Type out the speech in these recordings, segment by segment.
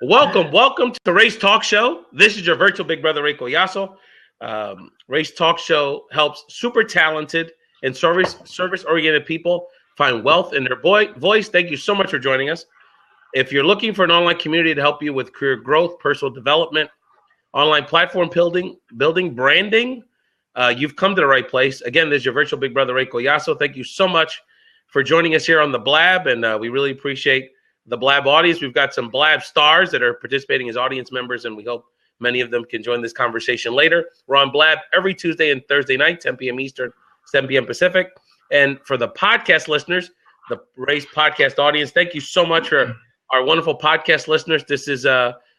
Welcome to Ray's Talk Show. This is your virtual big brother, Ray Collazo. Ray's Talk Show helps super talented and service-oriented people find wealth in their voice. Thank you so much for joining us. If you're looking for an online community to help you with career growth, personal development, online platform building, branding, you've come to the right place. Again, this is your virtual big brother, Ray Collazo. Thank you so much for joining us here on the Blab, and we really appreciate the Blab audience. We've got some Blab stars that are participating as audience members, and we hope many of them can join this conversation later. We're on Blab every Tuesday and Thursday night, 10 p.m. Eastern, 7 p.m. Pacific. And for the podcast listeners, the Ray's podcast audience, thank you so much for our wonderful podcast listeners. This is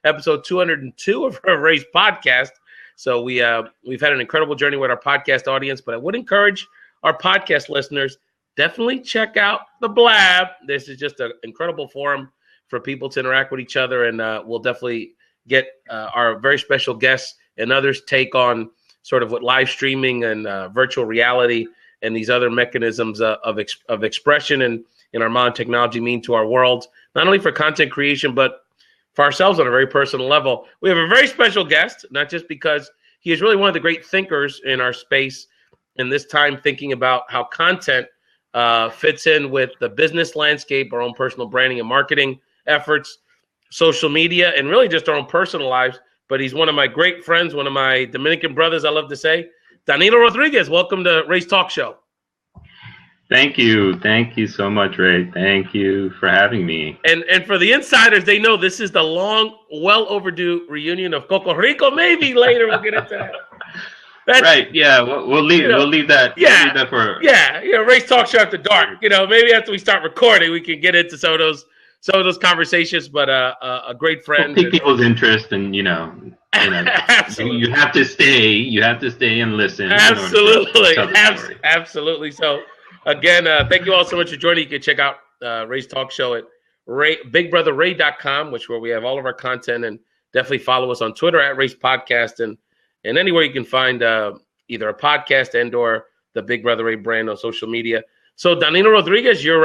episode 202 of our Ray's podcast. So we've had an incredible journey with our podcast audience, but I would encourage our podcast listeners, definitely check out the Blab. This is just an incredible forum for people to interact with each other, and we'll definitely get our very special guests and others take on sort of what live streaming and virtual reality and these other mechanisms of expression and in our modern technology mean to our world, not only for content creation, but for ourselves on a very personal level. We have a very special guest, not just because he is really one of the great thinkers in our space in this time, thinking about how content fits in with the business landscape, our own personal branding and marketing efforts, social media, and really just our own personal lives. But he's one of my great friends, one of my Dominican brothers, I love to say. Danilo Rodriguez, welcome to Ray's Talk Show. Thank you. Thank you so much, Ray. Thank you for having me. And for the insiders, they know this is the long, well overdue reunion of Coco Rico. Maybe later we'll get into that. That's, right. Yeah. We'll leave. We'll leave that. Yeah. We'll leave that for. Yeah. Ray's Talk Show after dark. Maybe after we start recording, we can get into some of those conversations. But a great friend. We'll pique people's interest, and Absolutely. You have to stay. You have to stay and listen. Absolutely. Absolutely. So again, thank you all so much for joining. You can check out Ray's Talk Show at BigBrotherRay.com, where we have all of our content, and definitely follow us on Twitter at Ray's Podcast and anywhere you can find either a podcast and or the Big Brother Ray brand on social media. So Danilo Rodriguez, you're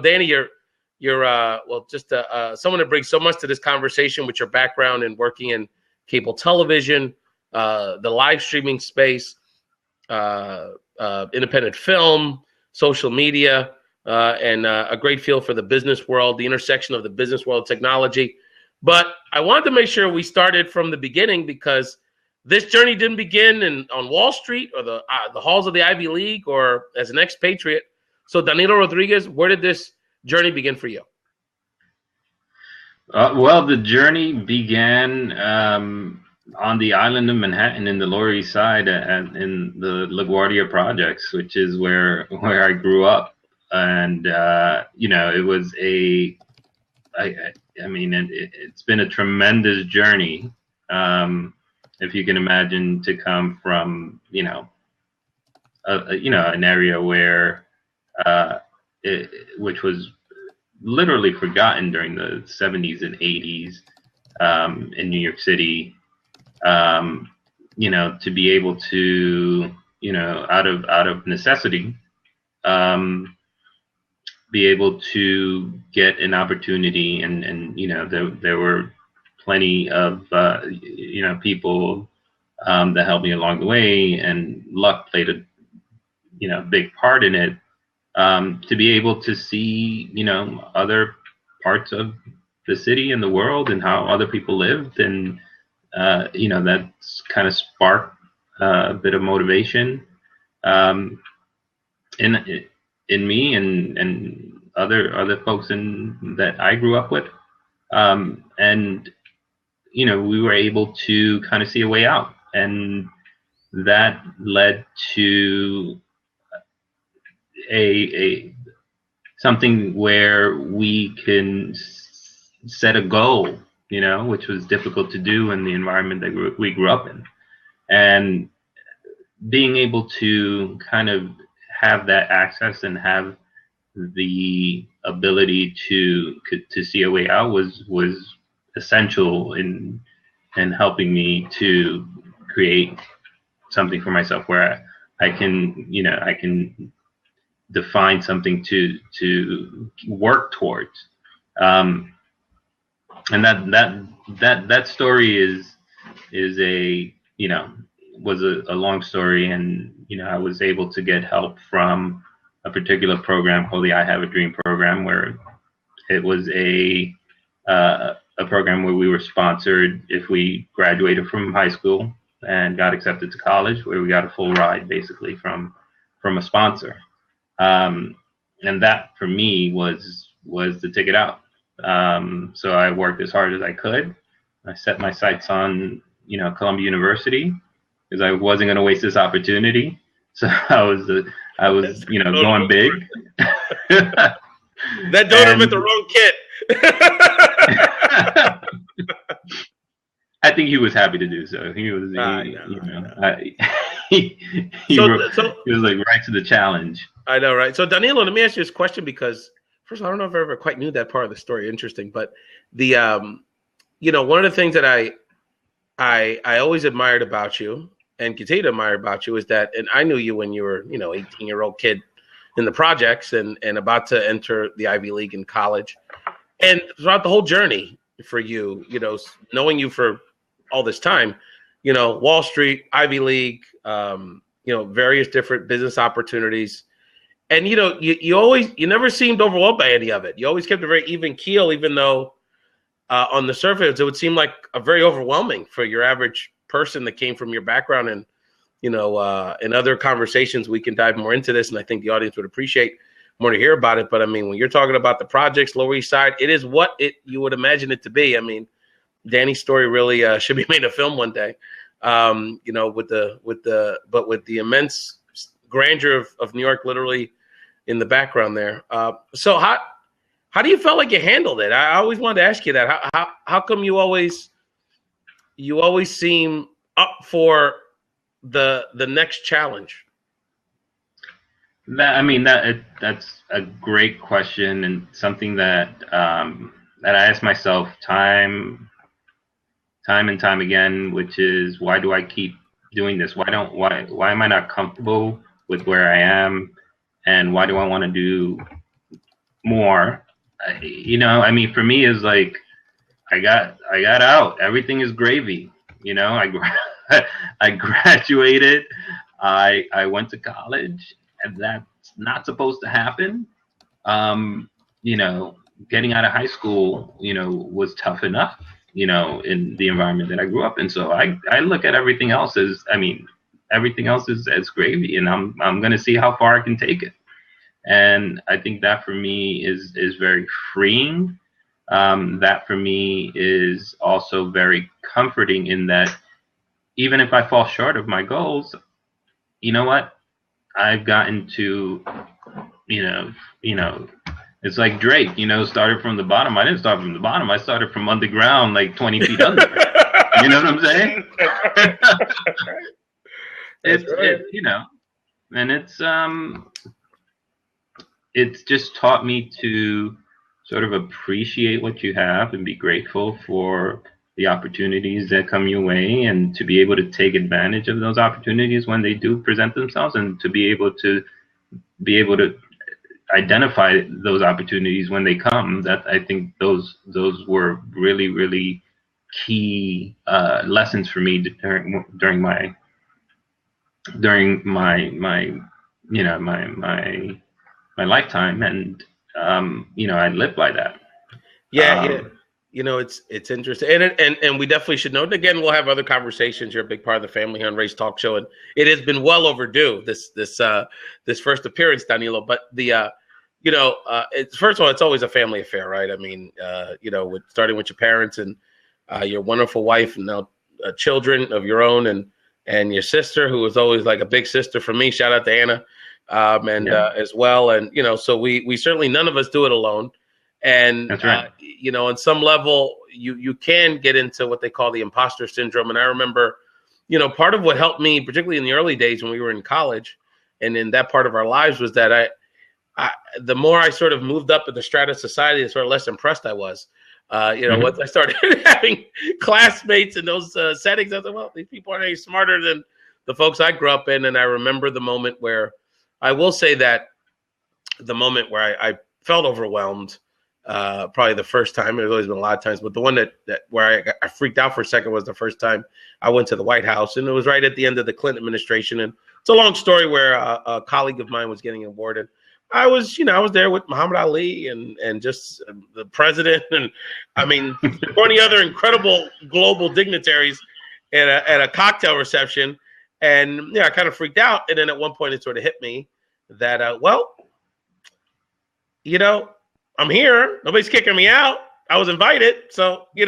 Danny, you're just someone that brings so much to this conversation with your background in working in cable television, the live streaming space, independent film, social media, and a great feel for the business world, the intersection of the business world, technology. But I wanted to make sure we started from the beginning, because this journey didn't begin on Wall Street or the halls of the Ivy League or as an expatriate. So Danilo Rodriguez, where did this journey begin for you? Well, the journey began on the island of Manhattan in the Lower East Side in the LaGuardia projects, which is where I grew up. And, it was it's been a tremendous journey. If you can imagine, to come from, an area where, which was literally forgotten during the 70s and 80s in New York City, to be able to, out of necessity, be able to get an opportunity, and there were plenty of people that helped me along the way, and luck played a big part in it, to be able to see other parts of the city and the world and how other people lived, and that's kind of sparked a bit of motivation in me and other folks that I grew up with, and we were able to kind of see a way out, and that led to a something where we can set a goal, which was difficult to do in the environment that we grew up in, and being able to kind of have that access and have the ability to see a way out was essential in helping me to create something for myself where I can define something to work towards. and that story is a, was a long story, and I was able to get help from a particular program called the I Have a Dream program, where it was a program where we were sponsored if we graduated from high school and got accepted to college, where we got a full ride basically from a sponsor. And that for me was the ticket out. So I worked as hard as I could. I set my sights on, Columbia University, because I wasn't going to waste this opportunity. So I was going big. That donor met the wrong kid. I think he was happy to do so. He was, he was like right to the challenge. I know, right? So Danilo, let me ask you this question, because first of all, I don't know if I ever quite knew that part of the story. Interesting, but the one of the things that I always admired about you and continue to admire about you is that, and I knew you when you were 18-year-old kid in the projects and about to enter the Ivy League in college, and throughout the whole journey for you, knowing you for all this time, Wall Street, Ivy League, various different business opportunities. And, you never seemed overwhelmed by any of it. You always kept a very even keel, even though on the surface, it would seem like a very overwhelming for your average person that came from your background. And, in other conversations, we can dive more into this. And I think the audience would appreciate more to hear about it. But I mean, when you're talking about the projects, Lower East Side, it is what you would imagine it to be. I mean, Danny's story really should be made a film one day, with the immense grandeur of New York literally in the background there. So how do you feel like you handled it? I always wanted to ask you that. How come you always seem up for the next challenge? That's a great question, and something that that I ask myself time and time again, which is, why do I keep doing this? Why am I not comfortable with where I am, and why do I want to do more? For me, is like, I got out. Everything is gravy. I graduated. I went to college, and that's not supposed to happen. Getting out of high school, was tough enough, in the environment that I grew up in. So I look at everything else as, as gravy, and I'm going to see how far I can take it. And I think that for me is very freeing. That for me is also very comforting, in that even if I fall short of my goals, you know what? I've gotten to, it's like Drake, started from the bottom. I didn't start from the bottom. I started from underground, like 20 feet under. You know what I'm saying? And it's just taught me to sort of appreciate what you have and be grateful for the opportunities that come your way, and to be able to take advantage of those opportunities when they do present themselves, and to be able to identify those opportunities when they come. That I think those were really, really key lessons for me during my lifetime, and I live by that. Yeah. It's interesting, and we definitely should know. And again, we'll have other conversations. You're a big part of the family here on Race Talk Show, and it has been well overdue, this first appearance, Danilo. But first of all, it's always a family affair, right? I mean, starting with your parents and your wonderful wife, and now children of your own, and your sister, who was always like a big sister for me. Shout out to Anna, as well. And so we certainly, none of us do it alone. And, that's right. On some level, you can get into what they call the imposter syndrome. And I remember, part of what helped me, particularly in the early days when we were in college and in that part of our lives, was that the more I sort of moved up in the strata of society, the sort of less impressed I was. Once I started having classmates in those settings, I thought, well, these people aren't any smarter than the folks I grew up in. And I remember the moment where I felt overwhelmed, Probably the first time. There's always been a lot of times, but the one that where I freaked out for a second was the first time I went to the White House, and it was right at the end of the Clinton administration. And it's a long story where a colleague of mine was getting awarded. I was there with Muhammad Ali and just the president, and I mean, 20 other incredible global dignitaries at a cocktail reception. And I kind of freaked out. And then at one point it sort of hit me that, I'm here. Nobody's kicking me out. I was invited. So, it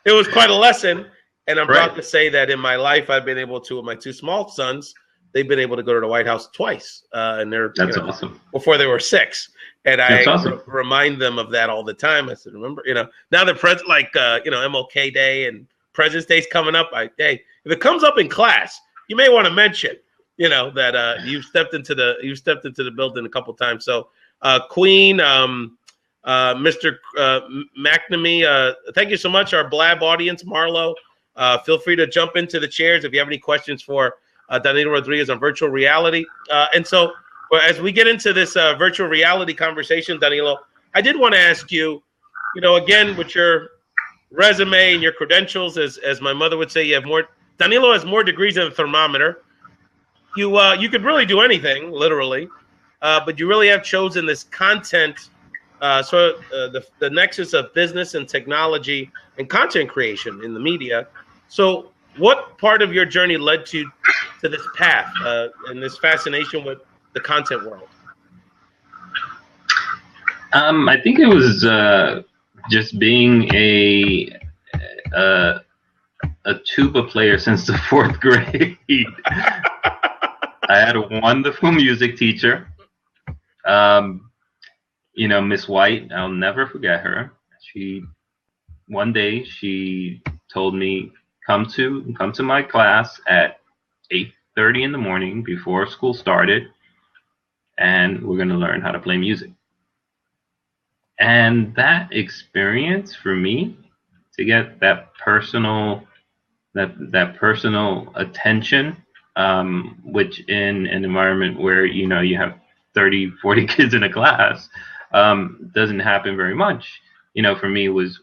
was quite a lesson. And I'm proud to say that in my life, I've been able to, with my two small sons, they've been able to go to the White House twice. And they're awesome. Before they were 6. And I remind them of that all the time. I said, remember, now the MLK Day and President's Day's coming up. If it comes up in class, you may want to mention, that you've stepped into the building a couple times. So, Queen, Mr. McNamee, thank you so much. Our Blab audience, Marlo, feel free to jump into the chairs if you have any questions for Danilo Rodriguez on virtual reality. And so, as we get into this virtual reality conversation, Danilo, I did want to ask you, again, with your resume and your credentials, as my mother would say, Danilo has more degrees than a thermometer. You could really do anything, literally. But you really have chosen this content, the nexus of business and technology and content creation in the media. So what part of your journey led to this path and this fascination with the content world? I think it was just being a tuba player since the 4th grade. I had a wonderful music teacher. Miss White, I'll never forget her. One day she told me, come to my class at 8:30 in the morning before school started, and we're going to learn how to play music. And that experience for me, to get that personal attention, which in an environment where you have 30, 40 kids in a class, doesn't happen very much, for me was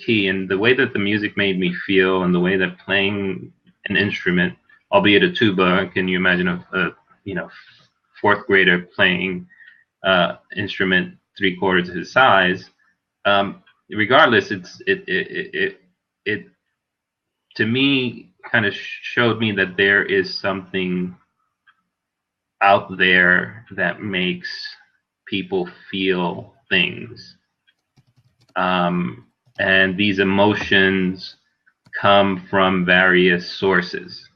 key. And the way that the music made me feel, and the way that playing an instrument, albeit a tuba, can you imagine a 4th grader playing instrument 3/4 of his size? Regardless, it to me kind of showed me that there is something out there that makes people feel things. And these emotions come from various sources.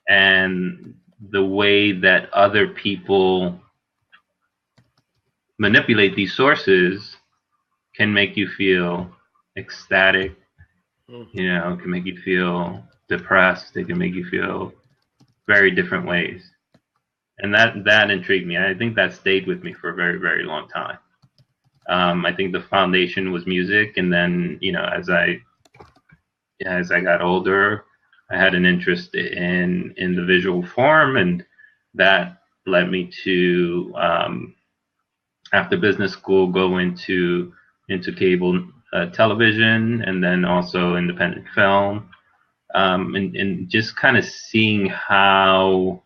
And the way that other people manipulate these sources can make you feel ecstatic, can make you feel depressed. It can make you feel very different ways. And that intrigued me. I think that stayed with me for a very, very long time. I think the foundation was music, and then as I got older, I had an interest in the visual form, and that led me to after business school go into cable television, and then also independent film, and just kind of seeing how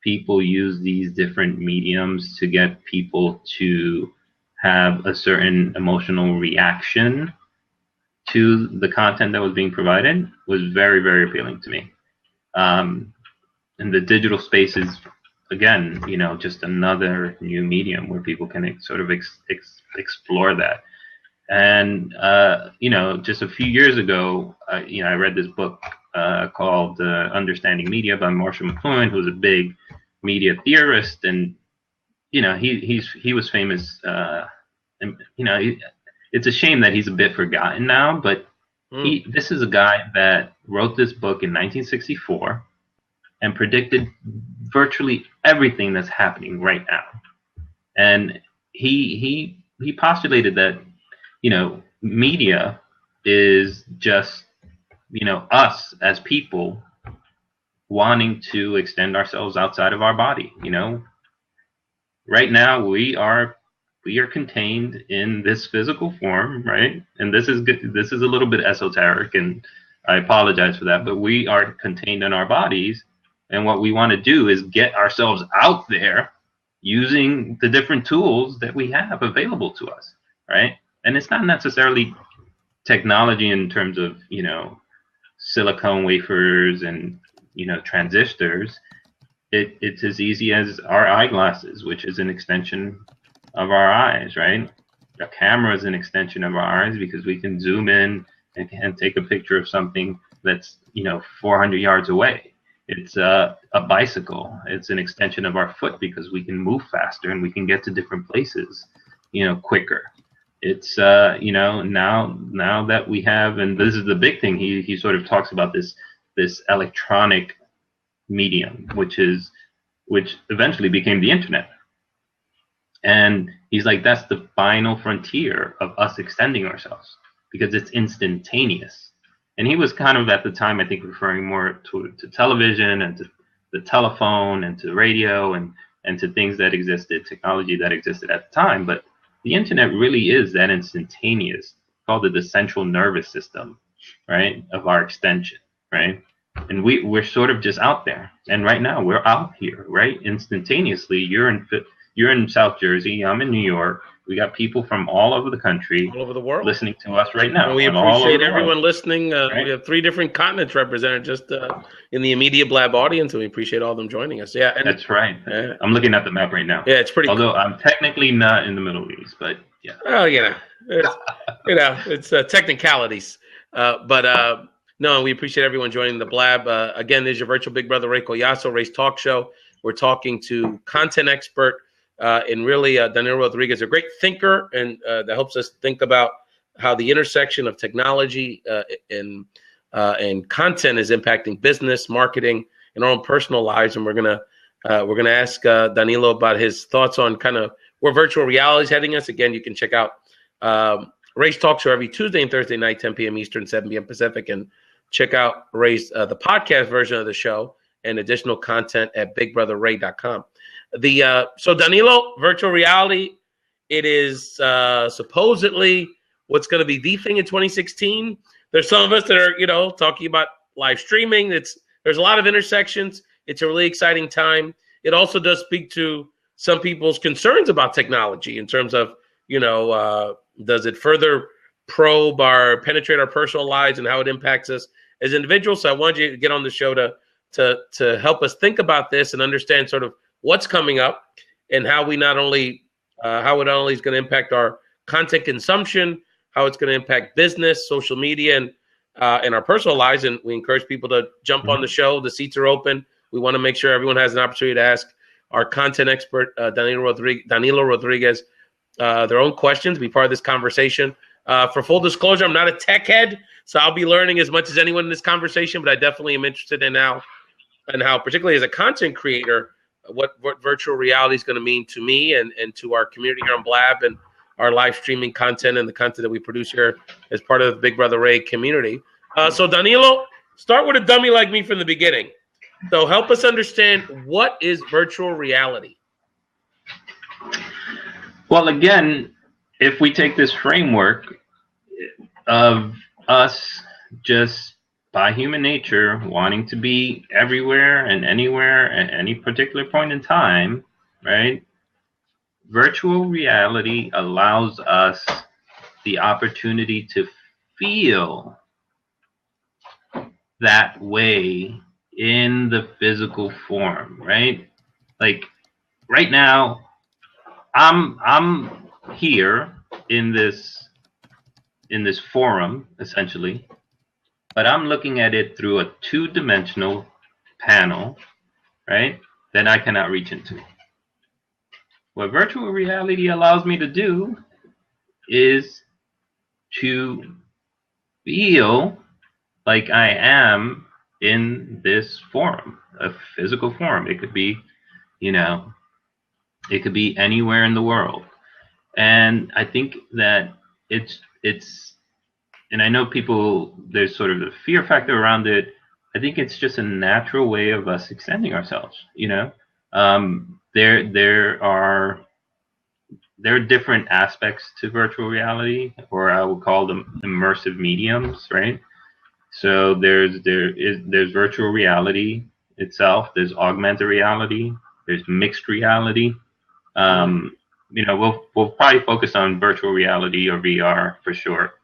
people use these different mediums to get people to have a certain emotional reaction to the content that was being provided was very, very appealing to me. And the digital space is, again, just another new medium where people can sort of explore that. And, just a few years ago, I read this book called Understanding Media by Marshall McLuhan, who's a big media theorist. And, he was famous. It's a shame that he's a bit forgotten now, but this is a guy that wrote this book in 1964 and predicted virtually everything that's happening right now. And he postulated that, media is just, us as people wanting to extend ourselves outside of our body. Right now we are we are contained in this physical form, right? And this is good. This is a little bit esoteric, and I apologize for that, but we are contained in our bodies. And what we want to do is get ourselves out there using the different tools that we have available to us, right? And it's not necessarily technology in terms of, silicone wafers and, transistors. It's as easy as our eyeglasses, which is an extension of our eyes, right? A camera is an extension of our eyes because we can zoom in and take a picture of something that's 400 yards away. It's a bicycle. It's an extension of our foot because we can move faster and we can get to different places, quicker. It's now that we have, and this is the big thing. He sort of talks about this electronic medium, which eventually became the internet. And he's like, that's the final frontier of us extending ourselves because it's instantaneous. And he was kind of at the time, I think, referring more to television and to the telephone and to radio and to things that existed, technology that existed at the time. But the internet really is that instantaneous, called it the central nervous system, right, of our extension, right? And we're sort of just out there. And right now we're out here, right? Instantaneously, you're in South Jersey, I'm in New York. We got people from all over the country, all over the world, listening to us right now. And we appreciate everyone listening. Right? We have 3 different continents represented just in the Immediate Blab audience, and we appreciate all of them joining us. Yeah, and, that's right. I'm looking at the map right now. Yeah, it's pretty. Although I'm technically not in the Middle East, but yeah. Oh, it's technicalities. No, we appreciate everyone joining the Blab. Again, this is your virtual big brother Ray Collazo, Race Talk Show. We're talking to content expert. And really, Danilo Rodriguez, a great thinker, and that helps us think about how the intersection of technology and content is impacting business, marketing, and our own personal lives. And we're gonna ask Danilo about his thoughts on kind of where virtual reality is heading us. Again, you can check out Ray's Talk Show every Tuesday and Thursday night, 10 p.m. Eastern, 7 p.m. Pacific, and check out Ray's the podcast version of the show and additional content at BigBrotherRay.com. So Danilo, virtual reality, it is supposedly what's going to be the thing in 2016. There's some of us that are, talking about live streaming. There's a lot of intersections. It's a really exciting time. It also does speak to some people's concerns about technology in terms of, does it further penetrate our personal lives and how it impacts us as individuals? So I wanted you to get on the show to help us think about this and understand sort of what's coming up and how we how it not only is going to impact our content consumption, how it's going to impact business, social media, and our personal lives. And we encourage people to jump on the show. The seats are open. We want to make sure everyone has an opportunity to ask our content expert, Danilo Rodriguez, their own questions, be part of this conversation. For full disclosure, I'm not a tech head, so I'll be learning as much as anyone in this conversation, but I definitely am interested in how, particularly as a content creator, what virtual reality is going to mean to me and to our community here on Blab and our live streaming content and the content that we produce here as part of the Big Brother Ray community. So Danilo, start with a dummy like me from the beginning. So help us understand, what is virtual reality? Well, again, if we take this framework of us just by human nature wanting to be everywhere and anywhere at any particular point in time, right? Virtual reality allows us the opportunity to feel that way in the physical form, right? Like right now, I'm here in this forum, essentially, but I'm looking at it through a 2-dimensional panel, right, that I cannot reach into. What virtual reality allows me to do is to feel like I am in this forum, a physical forum. It could be, it could be anywhere in the world. And I think that it's, and I know people, there's sort of a fear factor around it. I think it's just a natural way of us extending ourselves, There there are different aspects to virtual reality, or I would call them immersive mediums, right? So there's virtual reality itself. There's augmented reality. There's mixed reality. We'll probably focus on virtual reality or VR for sure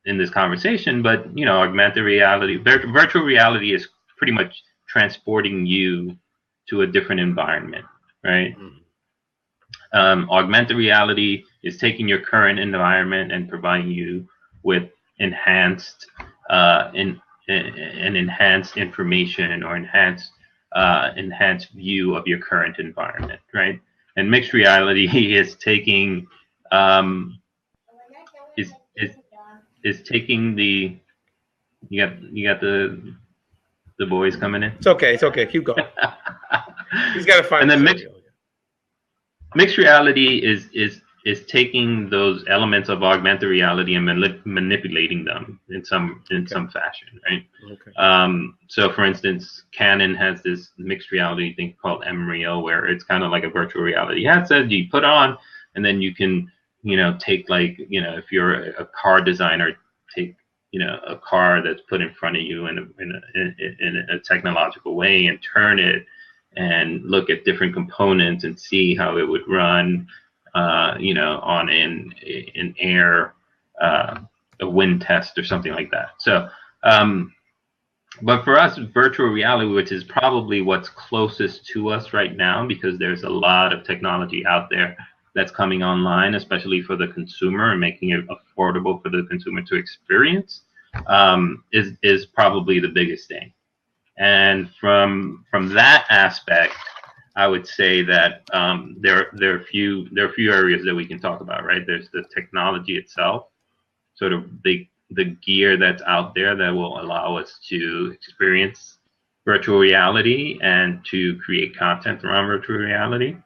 in this conversation. But augmented reality, virtual reality is pretty much transporting you to a different environment, right? Augmented reality is taking your current environment and providing you with enhanced enhanced information or enhanced view of your current environment, right? And mixed reality is taking is taking the you got the boys coming in. It's okay. Keep going. He's got to find. And then mixed reality is taking those elements of augmented reality and manipulating them in some fashion, right? Okay. So, for instance, Canon has this mixed reality thing called Emrio, where it's kind of like a virtual reality headset you put on, and then you can, take if you're a car designer, take a car that's put in front of you in a technological way and turn it and look at different components and see how it would run. On an air, a wind test or something like that. So, but for us, virtual reality, which is probably what's closest to us right now, because there's a lot of technology out there that's coming online, especially for the consumer and making it affordable for the consumer to experience, is probably the biggest thing. And from that aspect, I would say that there are a few areas that we can talk about, right? There's the technology itself, sort of the gear that's out there that will allow us to experience virtual reality and to create content around virtual reality.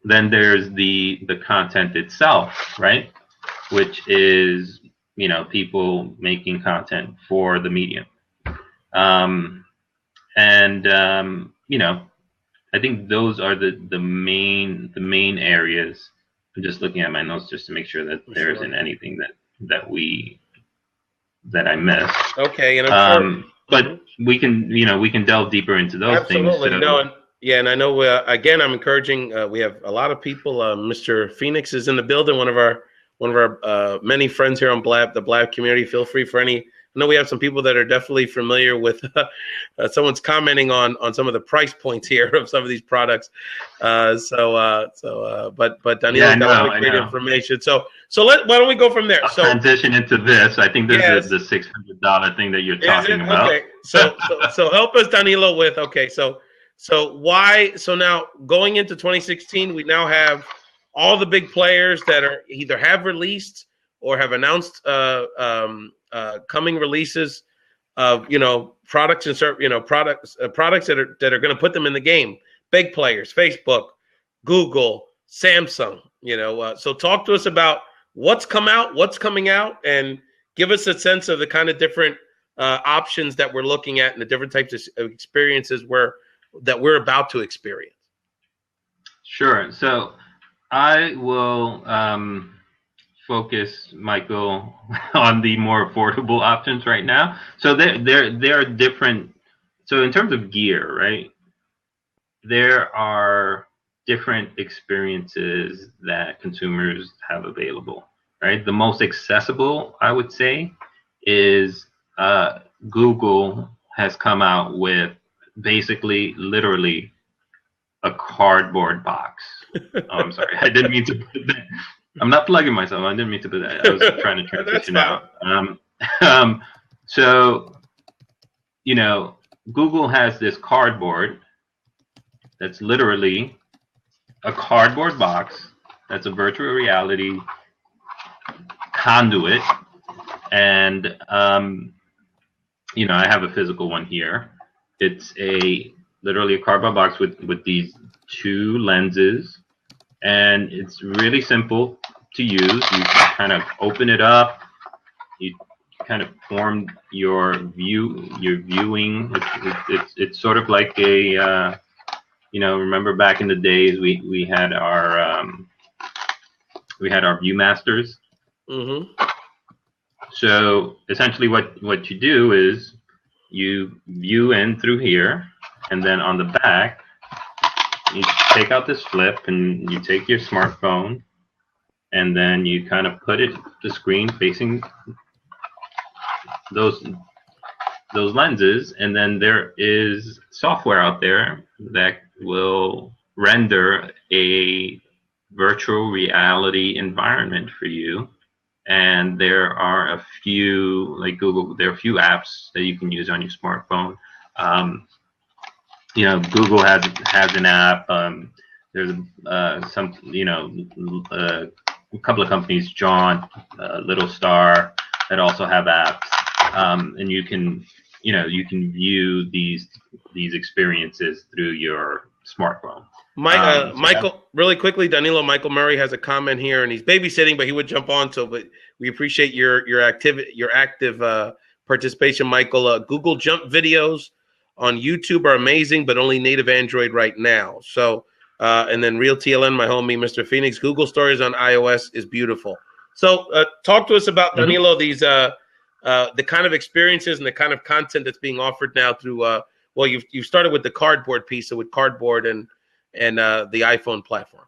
Then there's the content itself, right? Which is people making content for the medium. I think those are the main areas. I'm just looking at my notes just to make sure that there isn't anything that I missed. Okay, and but we can delve deeper into those things. Absolutely, and I know again I'm encouraging. We have a lot of people. Mr. Phoenix is in the building. One of our many friends here on the Blab community. Feel free for any. I know we have some people that are definitely familiar with. Someone's commenting on some of the price points here of some of these products. But Danilo got a lot of great information. So why don't we go from there? I'll transition into this. I think this is the $600 thing that you're talking about. Okay. So help us, Danilo, with So now going into 2016, we now have all the big players that are either have released or have announced coming releases of products and products that are going to put them in the game. Big players: Facebook, Google, Samsung. So talk to us about what's coming out, and give us a sense of the kind of different options that we're looking at and the different types of experiences that we're about to experience. Sure. So I will focus, Michael, on the more affordable options right now. So there are different. So in terms of gear, right, there are different experiences that consumers have available, right? The most accessible, I would say, is Google has come out with basically literally a cardboard box. Oh, I'm sorry. I didn't mean to put that. I'm not plugging myself. I didn't mean to put that. I was trying to transition out. So, Google has this cardboard that's literally a cardboard box that's a virtual reality conduit. And, I have a physical one here. It's literally a cardboard box with these two lenses, and it's really simple to use. You can kind of open it up. You kind of form your viewing. It's sort of like a remember back in the days we had our Viewmasters. Mm-hmm. So essentially, what you do is you view in through here, and then on the back, you take out this flip, and you take your smartphone, and then you kind of put the screen facing those lenses, and then there is software out there that will render a virtual reality environment for you. And there are a few, like Google, there are a few apps that you can use on your smartphone. Google has an app. There's some, a couple of companies, Little Star, that also have apps. And you can view these experiences through your smartphone. Michael, really quickly, Danilo, Michael Murray has a comment here, and he's babysitting, but he would jump on. But we appreciate your active participation, Michael. Google Jump videos on YouTube are amazing, but only native Android right now. So, and then Real TLN, my homie, Mr. Phoenix, Google Stories on iOS is beautiful. So, talk to us about, Danilo, these the kind of experiences and the kind of content that's being offered now through. Well, you've started with the cardboard piece, so with cardboard and the iPhone platform.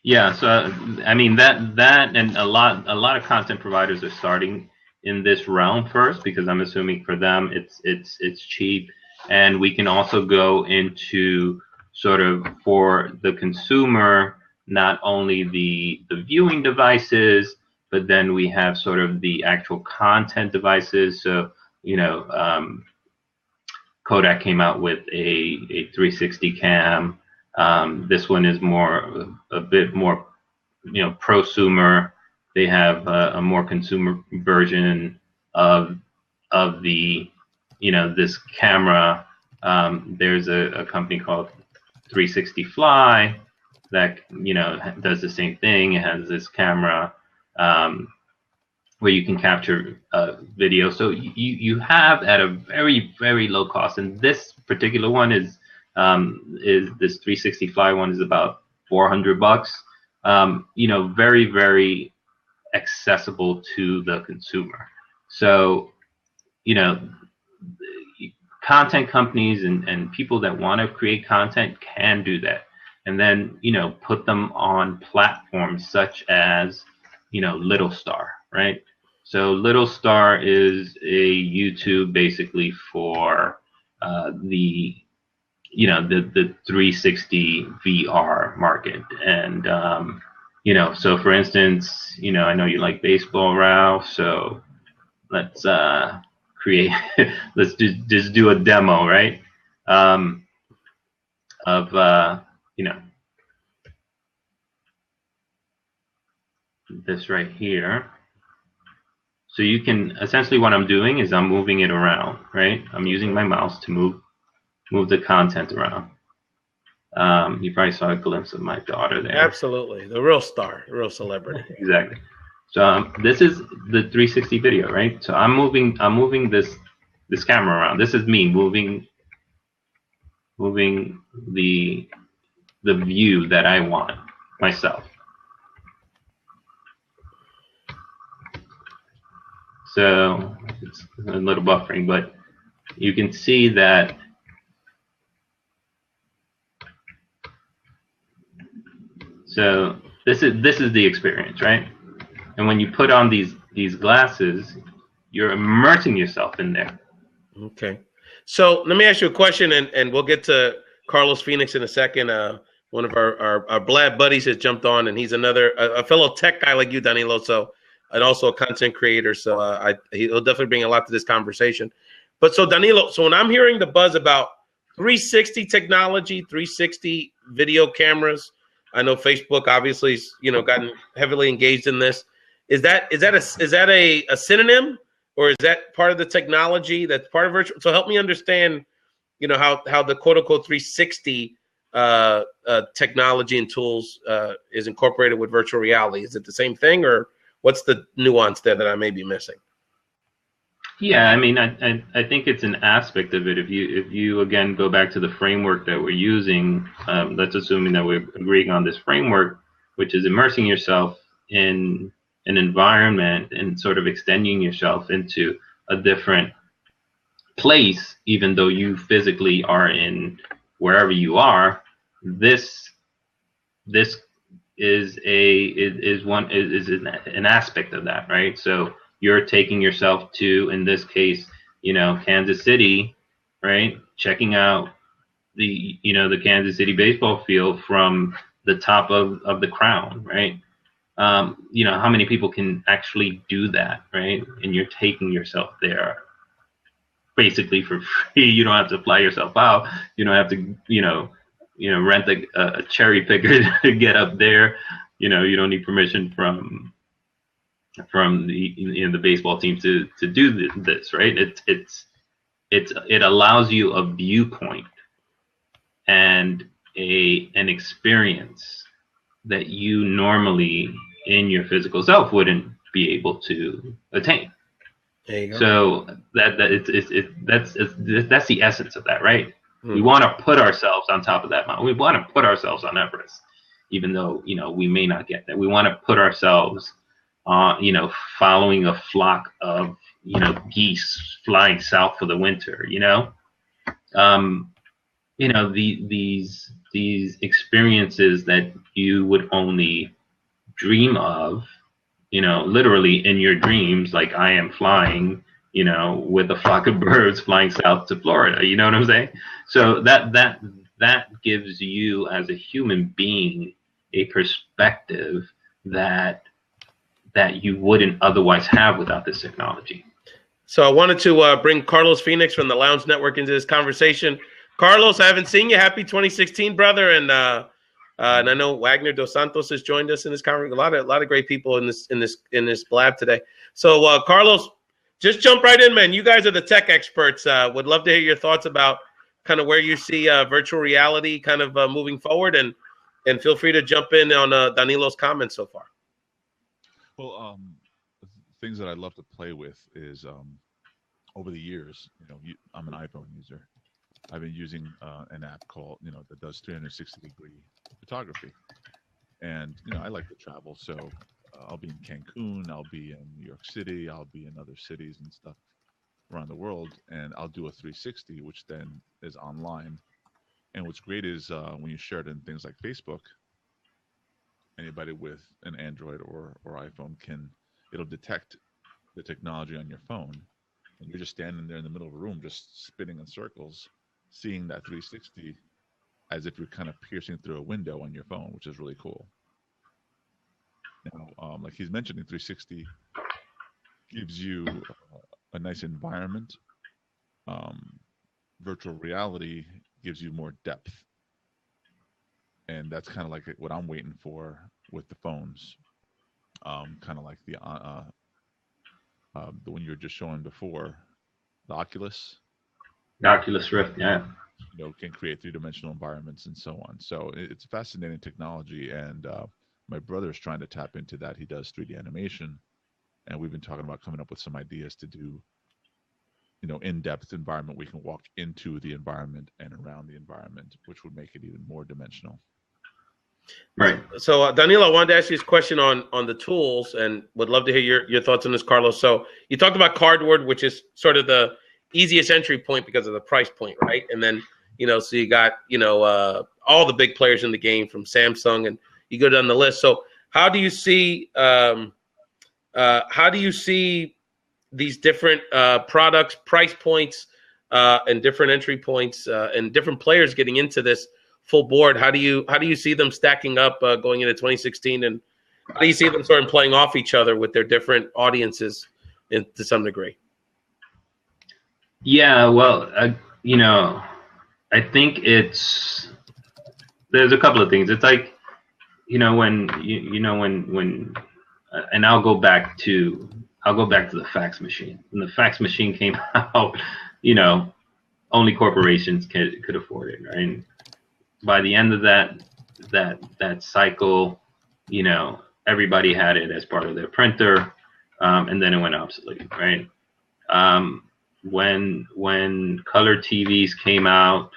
Yeah, so I mean that and a lot of content providers are starting in this realm first, because I'm assuming for them it's cheap, and we can also go into sort of, for the consumer, not only the viewing devices, but then we have sort of the actual content devices. So Kodak came out with a 360 cam. This one is a bit more, prosumer. They have a more consumer version of the, this camera. There's a company called 360 Fly that, does the same thing. It has this camera where you can capture video. So you have, at a very, very low cost, and this particular one is this 360 Fly one is about $400. Very, very accessible to the consumer. So, content companies and people that want to create content can do that, and then put them on platforms such as Little Star, right? So Little Star is a YouTube basically for the 360 VR market. And so for instance, I know you like baseball, Ralph, so let's create let's just do a demo, right? Of this right here. So you can, essentially what I'm doing is I'm moving it around, right? I'm using my mouse to move the content around. You probably saw a glimpse of my daughter there. Absolutely, the real star, the real celebrity. Exactly. So this is the 360 video, right? So I'm moving this camera around. This is me moving the view that I want myself. So it's a little buffering, but you can see that so this is the experience, right? And when you put on these glasses, you're immersing yourself in there. Okay. So let me ask you a question, and we'll get to Carlos Phoenix in a second. One of our Blad buddies has jumped on, and he's a fellow tech guy like you, Danilo. So, and also a content creator. So he'll definitely bring a lot to this conversation. But so Danilo, so when I'm hearing the buzz about 360 technology, 360 video cameras, I know Facebook obviously has, gotten heavily engaged in this. Is that a synonym, or is that part of the technology that's part of virtual? So help me understand, how the quote unquote 360 technology and tools is incorporated with virtual reality. Is it the same thing, or what's the nuance there that I may be missing? Yeah, I mean, I think it's an aspect of it. If you again go back to the framework that we're using, let's assuming that we're agreeing on this framework, which is immersing yourself in an environment and sort of extending yourself into a different place, even though you physically are in wherever you are. This is an aspect of that, right? So you're taking yourself to, in this case, Kansas City, right? Checking out the Kansas City baseball field from the top of the crown, right? How many people can actually do that, right? And you're taking yourself there basically for free. You don't have to fly yourself out. You don't have to, rent a cherry picker to get up there. You don't need permission from the baseball team to do this, right? It allows you a viewpoint and an experience that you normally in your physical self wouldn't be able to attain. There you go. So that's the essence of that, right? We want to put ourselves on top of that mountain. We want to put ourselves on Everest, even though we may not get there. We want to put ourselves following a flock of geese flying south for the winter. These experiences that you would only dream of, literally in your dreams, like I am flying, with a flock of birds flying south to Florida. You know what I'm saying? So that gives you as a human being a perspective that you wouldn't otherwise have without this technology. So I wanted to bring Carlos Phoenix from the Lounge Network into this conversation. Carlos, I haven't seen you. Happy 2016, brother. And I know Wagner Dos Santos has joined us in this conversation. A lot of great people in this blab today. So Carlos, just jump right in, man. You guys are the tech experts. Would love to hear your thoughts about kind of where you see virtual reality kind of moving forward, and feel free to jump in on Danilo's comments so far. Well, things that I love to play with is over the years, I'm an iPhone user. I've been using an app called, that does 360-degree photography. And, I like to travel. So I'll be in Cancun, I'll be in New York City, I'll be in other cities and stuff around the world. And I'll do a 360, which then is online. And what's great is when you share it in things like Facebook, anybody with an Android or iPhone it'll detect the technology on your phone. And you're just standing there in the middle of a room, just spinning in circles, seeing that 360 as if you're kind of piercing through a window on your phone, which is really cool. Now, like he's mentioning, 360 gives you a nice environment. Virtual reality gives you more depth. And that's kind of like what I'm waiting for with the phones. Kind of like the one you were just showing before, the Oculus. The Oculus Rift, yeah. Can create three-dimensional environments and so on. So it's fascinating technology, and my brother's trying to tap into that. He does 3D animation, and we've been talking about coming up with some ideas to do, in-depth environment. We can walk into the environment and around the environment, which would make it even more dimensional. Right. So Danilo, I wanted to ask you this question on the tools, and would love to hear your thoughts on this, Carlos. So you talked about cardboard, which is sort of the easiest entry point because of the price point, right? And then so you got all the big players in the game from Samsung, and you go down the list. So how do you see these different products, price points, and different entry points, and different players getting into this full board? How do you see them stacking up going into 2016, and how do you see them sort of playing off each other with their different audiences to some degree? Yeah, well, I think there's a couple of things. It's like, when and I'll go back to the fax machine. When the fax machine came out, only corporations could afford it, right? By the end of that cycle, everybody had it as part of their printer, and then it went obsolete, right? When color TVs came out,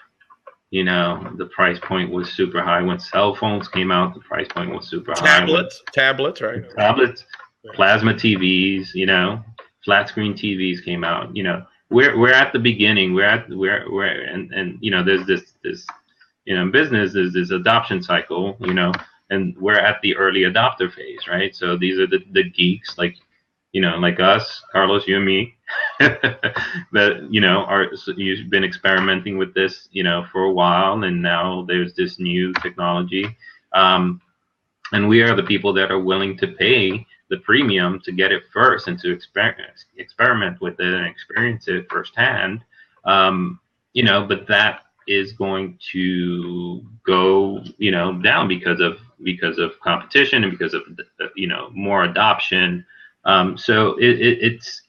you know, the price point was super high. When cell phones came out, the price point was super high. Tablets, right? Tablets, plasma TVs, you know, flat screen TVs came out. You know, we're at the beginning. And you know, there's this you know, in business is this adoption cycle, you know, and we're at the early adopter phase, right? So these are the geeks like, you know, like us, Carlos, you and me, that, you know, you've been experimenting with this, you know, for a while, and now there's this new technology. And we are the people that are willing to pay the premium to get it first and to experiment with it and experience it firsthand. You know, but that is going to go, you know, down because of competition and because of, you know, more adoption. So it's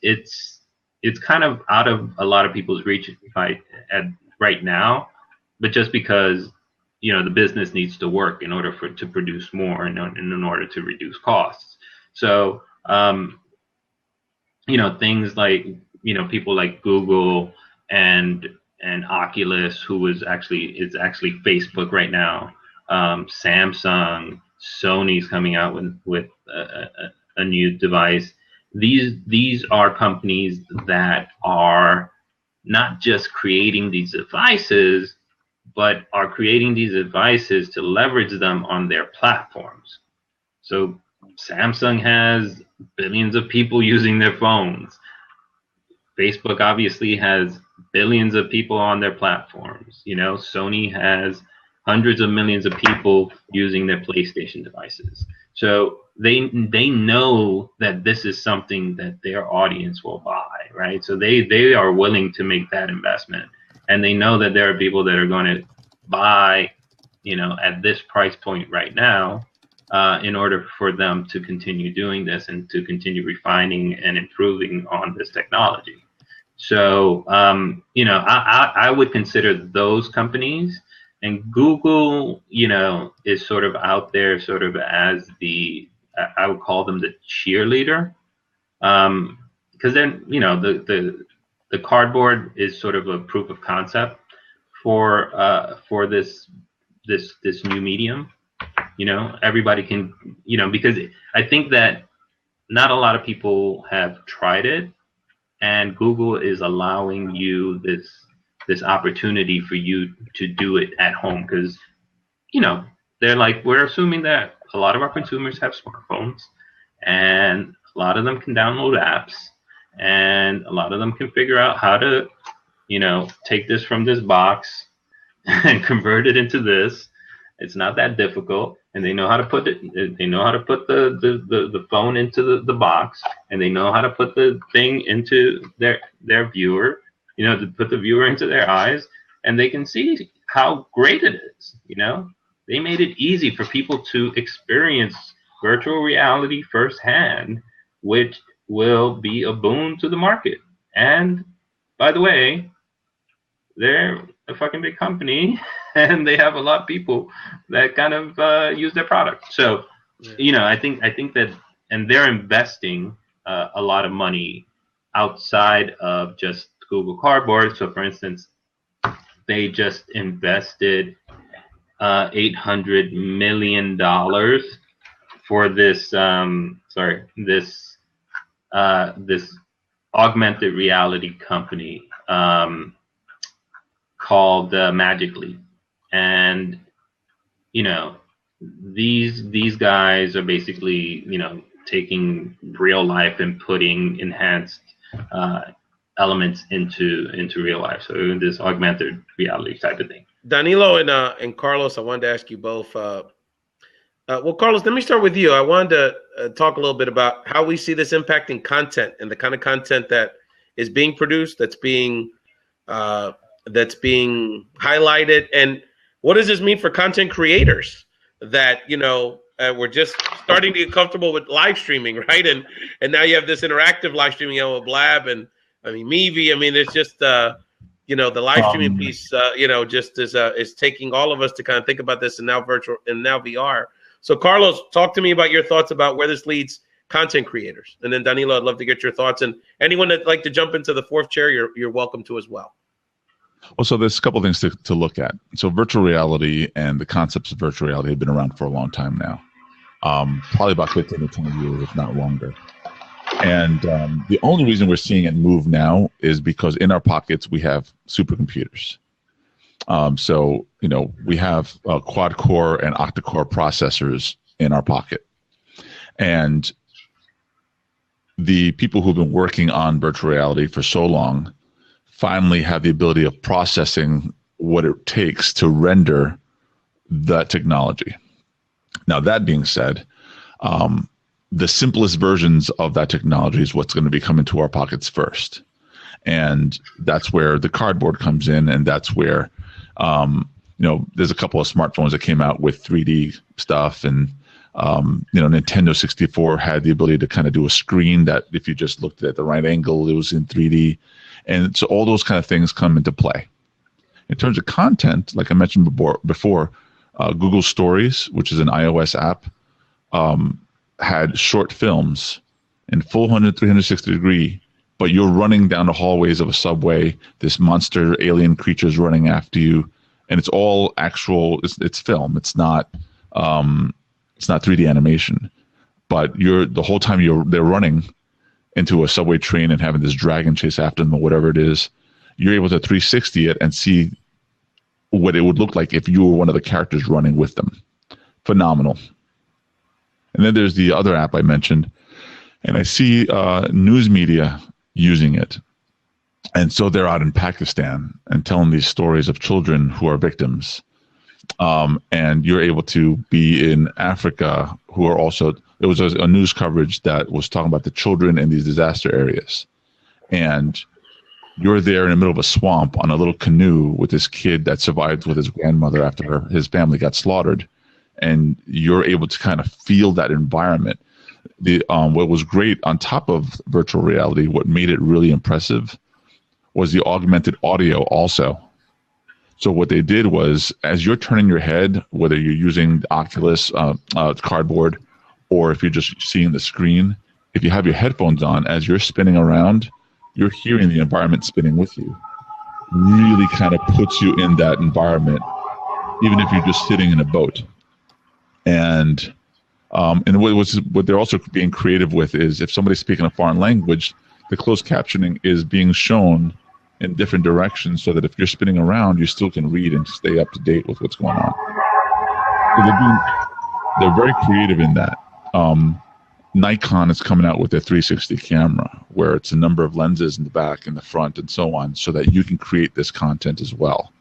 kind of out of a lot of people's reach right now, but just because, you know, the business needs to work in order to produce more and in order to reduce costs. So, you know, things like, you know, people like Google and Oculus, who is actually Facebook right now. Samsung, Sony's coming out with a new device. These are companies that are not just creating these devices, but are creating these devices to leverage them on their platforms. So Samsung has billions of people using their phones. Facebook obviously has billions of people on their platforms. You know, Sony has hundreds of millions of people using their PlayStation devices. So they know that this is something that their audience will buy, right? So they are willing to make that investment, and they know that there are people that are going to buy, you know, at this price point right now, in order for them to continue doing this and to continue refining and improving on this technology. So, you know, I would consider those companies, and Google, you know, is sort of out there sort of as I would call them the cheerleader, because then, you know, the cardboard is sort of a proof of concept for this new medium. You know, everybody can, you know, because I think that not a lot of people have tried it, and Google is allowing you this opportunity for you to do it at home, because, you know, they're like, we're assuming that a lot of our consumers have smartphones, and a lot of them can download apps, and a lot of them can figure out how to, you know, take this from this box and convert it into this. It's not that difficult, and they know how to put it. They know how to put the phone into the box, and they know how to put the thing into their viewer. You know, to put the viewer into their eyes, and they can see how great it is. You know, they made it easy for people to experience virtual reality firsthand, which will be a boon to the market. And by the way, they're a fucking big company, and they have a lot of people that kind of use their product. So, you know, I think that, and they're investing a lot of money outside of just Google Cardboard. So, for instance, they just invested $800 million for this this augmented reality company called Magic Leap. And, you know, these guys are basically, you know, taking real life and putting enhanced elements into real life. So this augmented reality type of thing. Danilo and Carlos, I wanted to ask you both. Well, Carlos, let me start with you. I wanted to talk a little bit about how we see this impacting content and the kind of content that is being produced, that's being highlighted, and what does this mean for content creators that, you know, we're just starting to get comfortable with live streaming, right? And now you have this interactive live streaming, you know, with Blab and Mevi. I mean, it's just you know, the live streaming piece, you know, just is taking all of us to kind of think about this, and now virtual and now VR. So, Carlos, talk to me about your thoughts about where this leads content creators. And then Danilo, I'd love to get your thoughts. And anyone that'd like to jump into the fourth chair, you're welcome to as well. Well, so there's a couple of things to look at. So virtual reality and the concepts of virtual reality have been around for a long time now, probably about 15 to 20 years, if not longer. And the only reason we're seeing it move now is because in our pockets we have supercomputers. So, we have quad-core and octa-core processors in our pocket. And the people who've been working on virtual reality for so long finally have the ability of processing what it takes to render that technology. Now, that being said, the simplest versions of that technology is what's going to be coming to our pockets first. And that's where the cardboard comes in, and that's where, there's a couple of smartphones that came out with 3D stuff, and Nintendo 64 had the ability to kind of do a screen that if you just looked at the right angle, it was in 3D. And so all those kind of things come into play. In terms of content, like I mentioned before, Google Stories, which is an iOS app, had short films in full 360 degree, but you're running down the hallways of a subway, this monster alien creature's running after you, and it's all actual, it's film. It's not 3D animation, but the whole time they're running into a subway train and having this dragon chase after them or whatever it is, you're able to 360 it and see what it would look like if you were one of the characters running with them. Phenomenal. And then there's the other app I mentioned, and I see news media using it. And so they're out in Pakistan and telling these stories of children who are victims. And you're able to be in Africa who are also, there was a news coverage that was talking about the children in these disaster areas. And you're there in the middle of a swamp on a little canoe with this kid that survived with his grandmother after his family got slaughtered. And you're able to kind of feel that environment. What was great on top of virtual reality, what made it really impressive was the augmented audio also. So what they did was, as you're turning your head, whether you're using the Oculus cardboard, or if you're just seeing the screen, if you have your headphones on, as you're spinning around, you're hearing the environment spinning with you. Really kind of puts you in that environment, even if you're just sitting in a boat. And what they're also being creative with is if somebody's speaking a foreign language, the closed captioning is being shown in different directions so that if you're spinning around, you still can read and stay up to date with what's going on. So they're very creative in that. Nikon is coming out with their 360 camera, where it's a number of lenses in the back and the front and so on, so that you can create this content as well.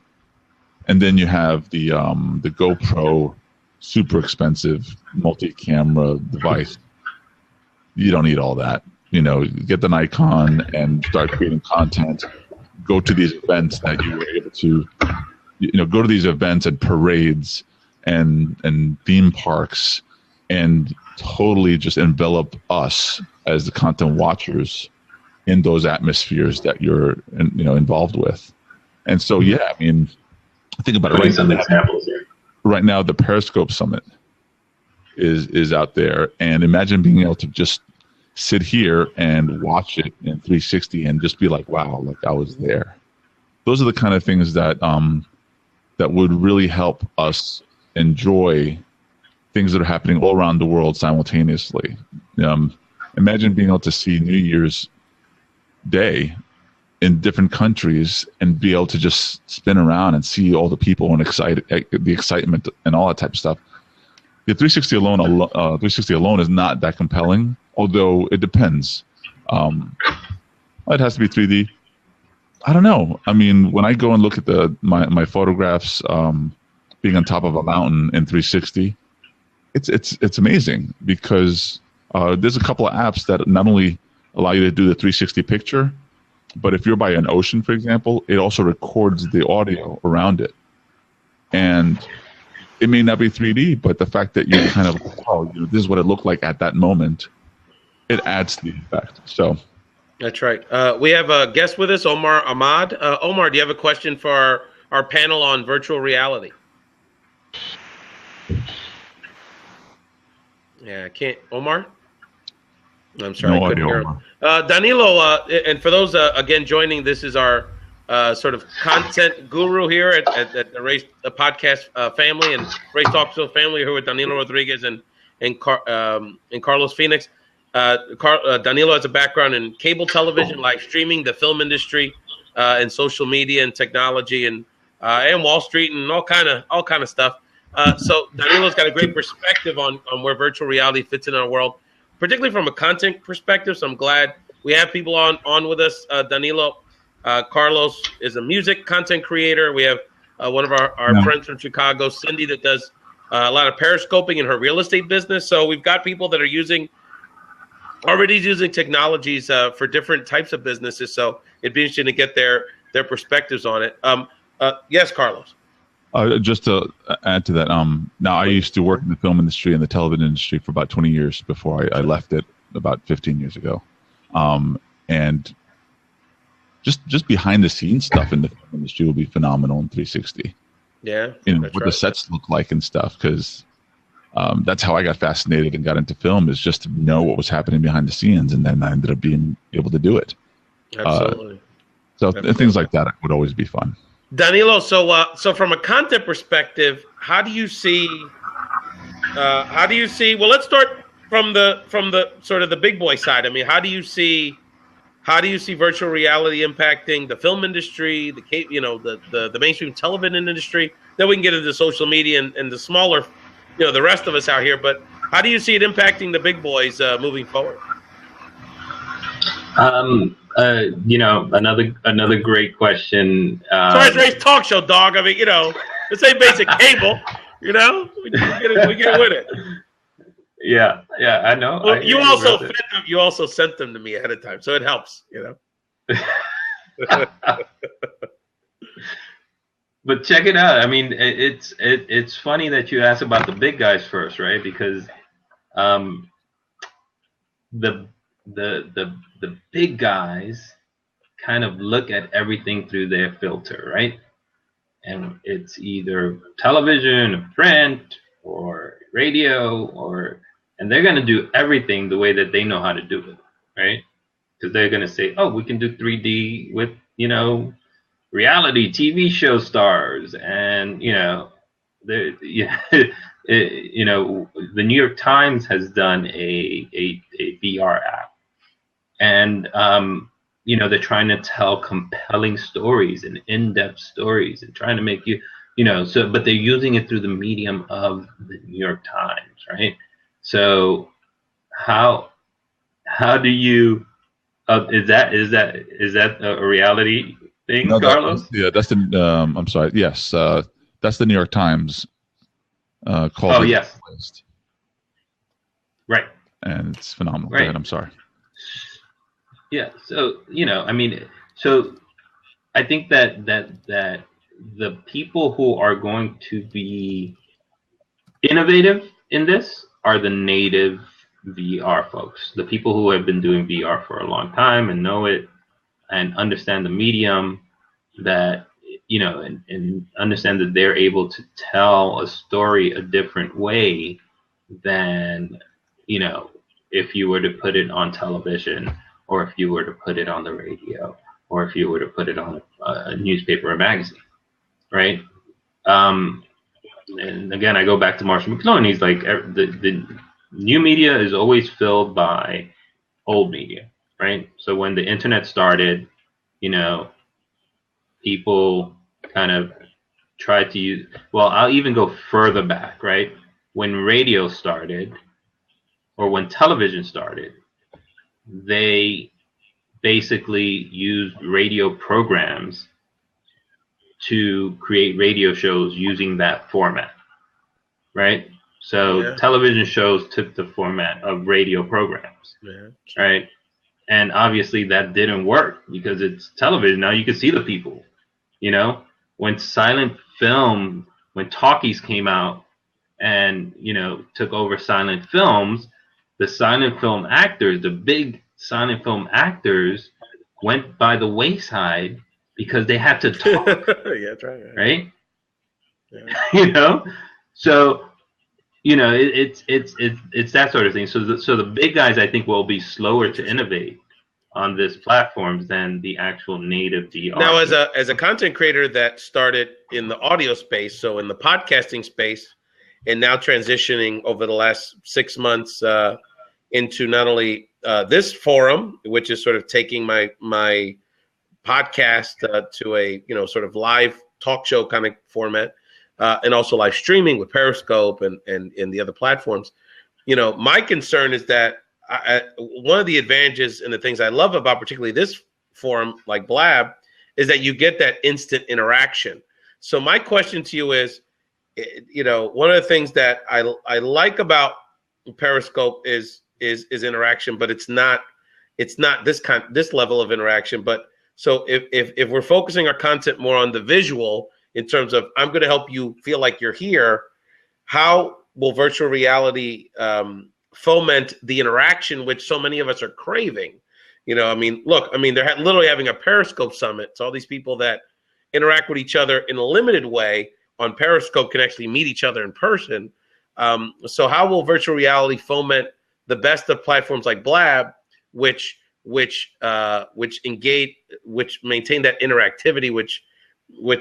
And then you have the GoPro, super expensive multi-camera device. You don't need all that. Get the Nikon and start creating content. Go to these events that you were able to, go to these events and parades and theme parks and totally just envelop us as the content watchers in those atmospheres that you're involved with. And so, yeah, I mean, think about it. Right now, the Periscope Summit is out there, and imagine being able to just sit here and watch it in 360 and just be like, wow, like I was there. Those are the kind of things that that would really help us enjoy things that are happening all around the world simultaneously. Imagine being able to see New Year's Day in different countries and be able to just spin around and see all the people and the excitement and all that type of stuff. The 360 alone is not that compelling, although it depends. It has to be 3D. I don't know. I mean, when I go and look at my photographs being on top of a mountain in 360, it's amazing because there's a couple of apps that not only allow you to do the 360 picture, but if you're by an ocean, for example, it also records the audio around it. And it may not be 3D, but the fact that you kind of, this is what it looked like at that moment, it adds to the effect. So that's right. We have a guest with us, Omar Ahmad. Omar, do you have a question for our panel on virtual reality? Yeah, I can't. Omar? I'm sorry, No I couldn't audio. hear him. Danilo, and for those again joining, this is our sort of content guru here at the Race Podcast family and Race Talk Show family here with Danilo Rodriguez and Carlos Phoenix. Danilo has a background in cable television, live streaming, the film industry, and social media and technology, and Wall Street and all kind of stuff. So Danilo's got a great perspective on where virtual reality fits in our world, particularly from a content perspective. So I'm glad we have people on with us. Danilo, Carlos is a music content creator. We have one of our friends from Chicago, Cindy, that does a lot of periscoping in her real estate business. So we've got people that are already using technologies for different types of businesses. So it'd be interesting to get their perspectives on it. Yes, Carlos. Just to add to that, now I used to work in the film industry and the television industry for about 20 years before I left it about 15 years ago. And just behind the scenes stuff in the film industry will be phenomenal in 360. Yeah. What the sets look like and stuff, because that's how I got fascinated and got into film, is just to know what was happening behind the scenes, and then I ended up being able to do it. Absolutely. Absolutely. Things like that would always be fun. Danilo, so from a content perspective, how do you see? Well, let's start from the sort of the big boy side. I mean, how do you see virtual reality impacting the film industry, the mainstream television industry? Then we can get into social media and the smaller, the rest of us out here. But how do you see it impacting the big boys moving forward? Another great question. Sorry, it's Ray's talk show, dog. I mean, this ain't basic cable. We get with it. Yeah, I know. Well, you also sent them to me ahead of time, so it helps. But check it out. I mean, it's funny that you asked about the big guys first, right? Because the big guys kind of look at everything through their filter, right? And it's either television, print, or radio, and they're going to do everything the way that they know how to do it, right? Because they're going to say, oh, we can do 3D with, reality TV show stars, and, the New York Times has done a VR app. And, they're trying to tell compelling stories and in-depth stories and trying to make you, but they're using it through the medium of the New York Times, right? So how do you, is that a reality thing, no, Carlos? That's the, I'm sorry. Yes. That's the New York Times called. Oh, yes. List. Right. And it's phenomenal. Right. Go ahead, I'm sorry. Yeah. So, so I think that the people who are going to be innovative in this are the native VR folks, the people who have been doing VR for a long time and know it and understand the medium, that, and understand that they're able to tell a story a different way than, if you were to put it on television, or if you were to put it on the radio, or if you were to put it on a newspaper or magazine, right? And again, I go back to Marshall McLuhan. He's like, the new media is always filled by old media, right? So when the internet started, people kind of tried to use, well, I'll even go further back, right? When radio started, or when television started, they basically used radio programs to create radio shows using that format, right? So television shows took the format of radio programs, right? And obviously that didn't work because it's television. Now you can see the people, when silent film, when talkies came out and, took over silent films, the silent film actors, the big silent film actors went by the wayside because they had to talk. Yeah, that's right. Right? Yeah. So, it's that sort of thing. So the big guys, I think, will be slower to innovate on this platforms than the actual native VR. Now, as a content creator that started in the audio space, so in the podcasting space, and now transitioning over the last 6 months into not only this forum, which is sort of taking my podcast to a sort of live talk show kind of format, and also live streaming with Periscope and the other platforms. My concern is that one of the advantages and the things I love about particularly this forum like Blab is that you get that instant interaction. So my question to you is, one of the things that I like about Periscope is interaction, but it's not this level of interaction. But so if we're focusing our content more on the visual in terms of I'm going to help you feel like you're here, how will virtual reality foment the interaction which so many of us are craving? They're literally having a Periscope summit. So all these people that interact with each other in a limited way on Periscope can actually meet each other in person. So how will virtual reality foment the best of platforms like Blab, which engage, which maintain that interactivity, which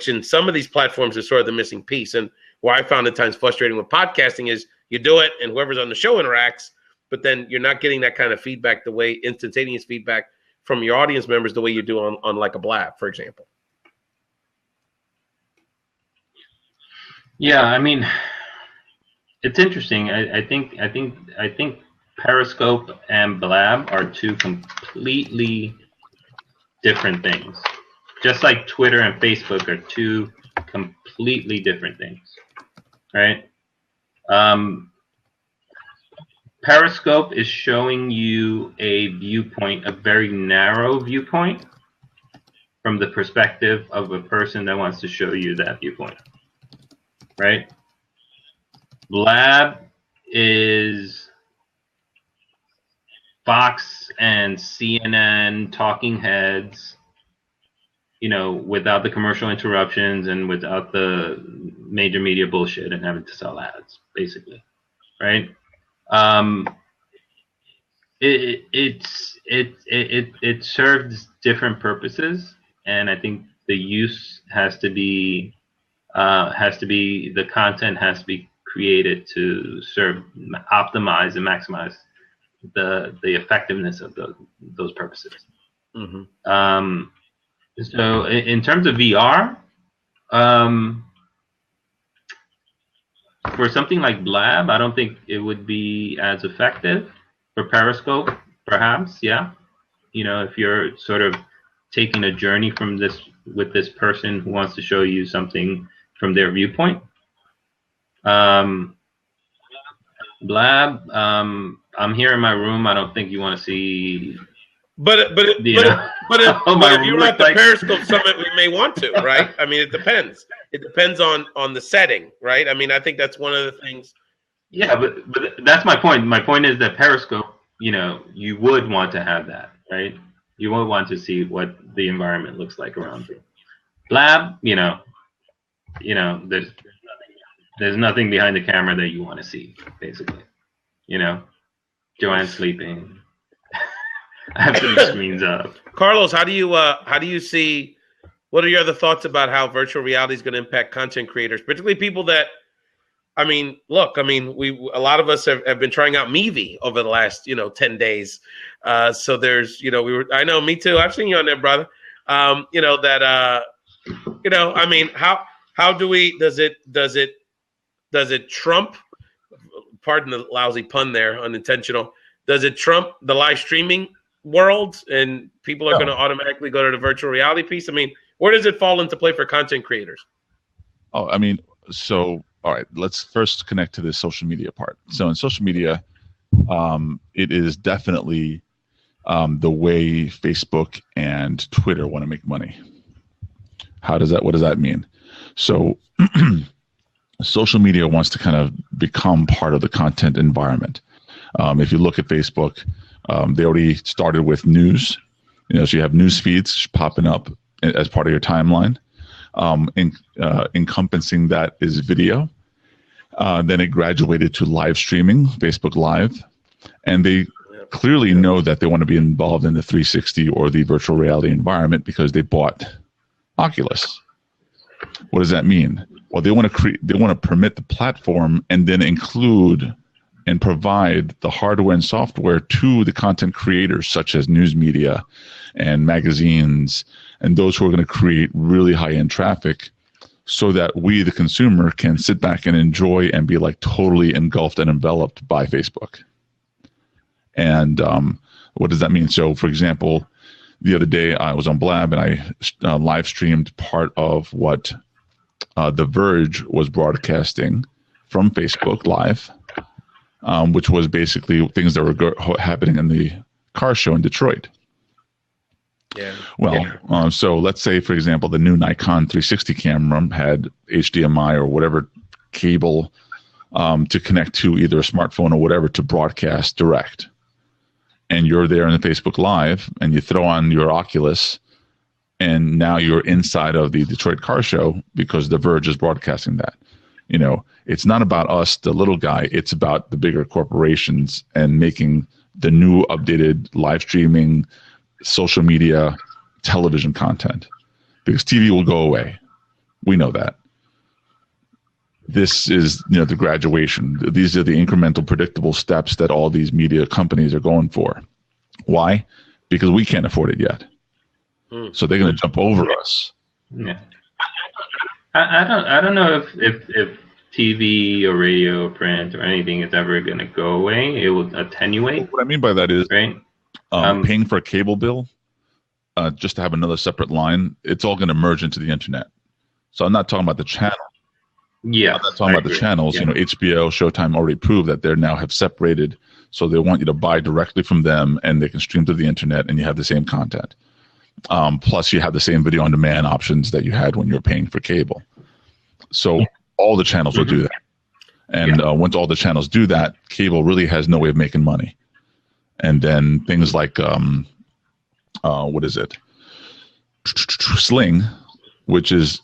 in some of these platforms is sort of the missing piece? And where I found at times frustrating with podcasting is you do it and whoever's on the show interacts, but then you're not getting that kind of feedback, the way instantaneous feedback from your audience members, the way you do on like a Blab, for example. Yeah, I mean, it's interesting. I think Periscope and Blab are two completely different things. Just like Twitter and Facebook are two completely different things, right? Periscope is showing you a viewpoint, a very narrow viewpoint, from the perspective of a person that wants to show you that viewpoint, right? Blab is Fox and CNN talking heads, without the commercial interruptions and without the major media bullshit and having to sell ads, basically, right? It serves different purposes, and I think the use has to be the content has to be created to optimize and maximize the effectiveness of those purposes. Mm-hmm. So in terms of VR, for something like Blab, I don't think it would be as effective. For Periscope, perhaps, yeah. If you're sort of taking a journey with this person who wants to show you something from their viewpoint. Blab, I'm here in my room. I don't think you want to see. But if you were at the Periscope summit, we may want to, right? I mean, it depends. It depends on the setting, right? I mean, I think that's one of the things. Yeah, but that's my point. My point is that Periscope, you would want to have that, right? You would want to see what the environment looks like around you. Blab, there's nothing behind the camera that you want to see, basically. Joanne's sleeping. I have the screens up. Carlos, how do you see? What are your other thoughts about how virtual reality is going to impact content creators, particularly people that? A lot of us have been trying out Mevi over the last 10 days. So there's I know, me too. I've seen you on there, brother. How do we? Does it trump? Pardon the lousy pun there, unintentional. Does it trump the live streaming world, and people are going to automatically go to the virtual reality piece? I mean, where does it fall into play for content creators? All right, let's first connect to the social media part. So in social media, it is definitely the way Facebook and Twitter want to make money. What does that mean? So social media wants to kind of become part of the content environment. If you look at Facebook, they already started with news. So you have news feeds popping up as part of your timeline. Encompassing that is video. Then it graduated to live streaming, Facebook Live, and they clearly know that they want to be involved in the 360 or the virtual reality environment because they bought Oculus. What does that mean? Well, they want to permit the platform and then include and provide the hardware and software to the content creators, such as news media and magazines, and those who are going to create really high-end traffic, so that we, the consumer, can sit back and enjoy and be like totally engulfed and enveloped by Facebook. And what does that mean? So, for example, the other day I was on Blab and I live streamed part of what The Verge was broadcasting from Facebook Live, which was basically things that were happening in the car show in Detroit. Yeah. Well, so let's say, for example, the new Nikon 360 camera had HDMI or whatever cable to connect to either a smartphone or whatever to broadcast direct. And you're there in the Facebook Live, and you throw on your Oculus, and now you're inside of the Detroit Car Show because The Verge is broadcasting that. You know, it's not about us, the little guy. It's about the bigger corporations and making the new updated live streaming, social media, television content, because TV will go away. We know that. This is, the graduation. These are the incremental, predictable steps that all these media companies are going for. Why? Because we can't afford it yet. So they're going to jump over us. Yeah. I don't know if TV or radio or print or anything is ever going to go away. It will attenuate. What I mean by that is, right? Paying for a cable bill, just to have another separate line, it's all going to merge into the internet. So I'm not talking about the channel. Yeah, I'm not talking about the channels. Yeah. HBO, Showtime already proved that they now have separated, so they want you to buy directly from them, and they can stream to the internet, and you have the same content. Plus, you have the same video on demand options that you had when you were paying for cable. So all the channels will do that. And once all the channels do that, cable really has no way of making money. And then things like, what is it? Sling, which is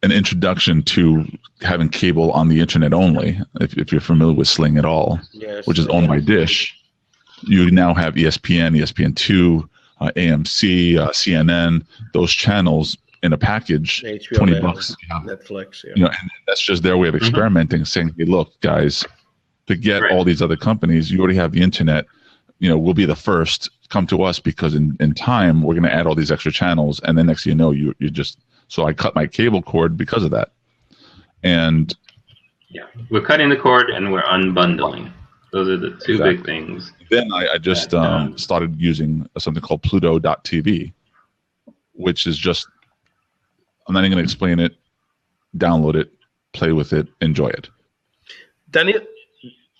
an introduction to having cable on the internet only, if you're familiar with Sling at all, which is owned by Dish. You now have ESPN, ESPN2, AMC, CNN, those channels in a package, HBO, $20. Netflix, and that's just their way of experimenting, saying, hey, look, guys, to get all these other companies, you already have the internet, we'll be the first. Come to us, because in time, we're going to add all these extra channels, and then next thing you know, you just... So I cut my cable cord because of that. And we're cutting the cord and we're unbundling. Those are the two big things. Then I just started using something called Pluto.tv, which is just, I'm not even going to explain it. Download it, play with it, enjoy it. Danilo?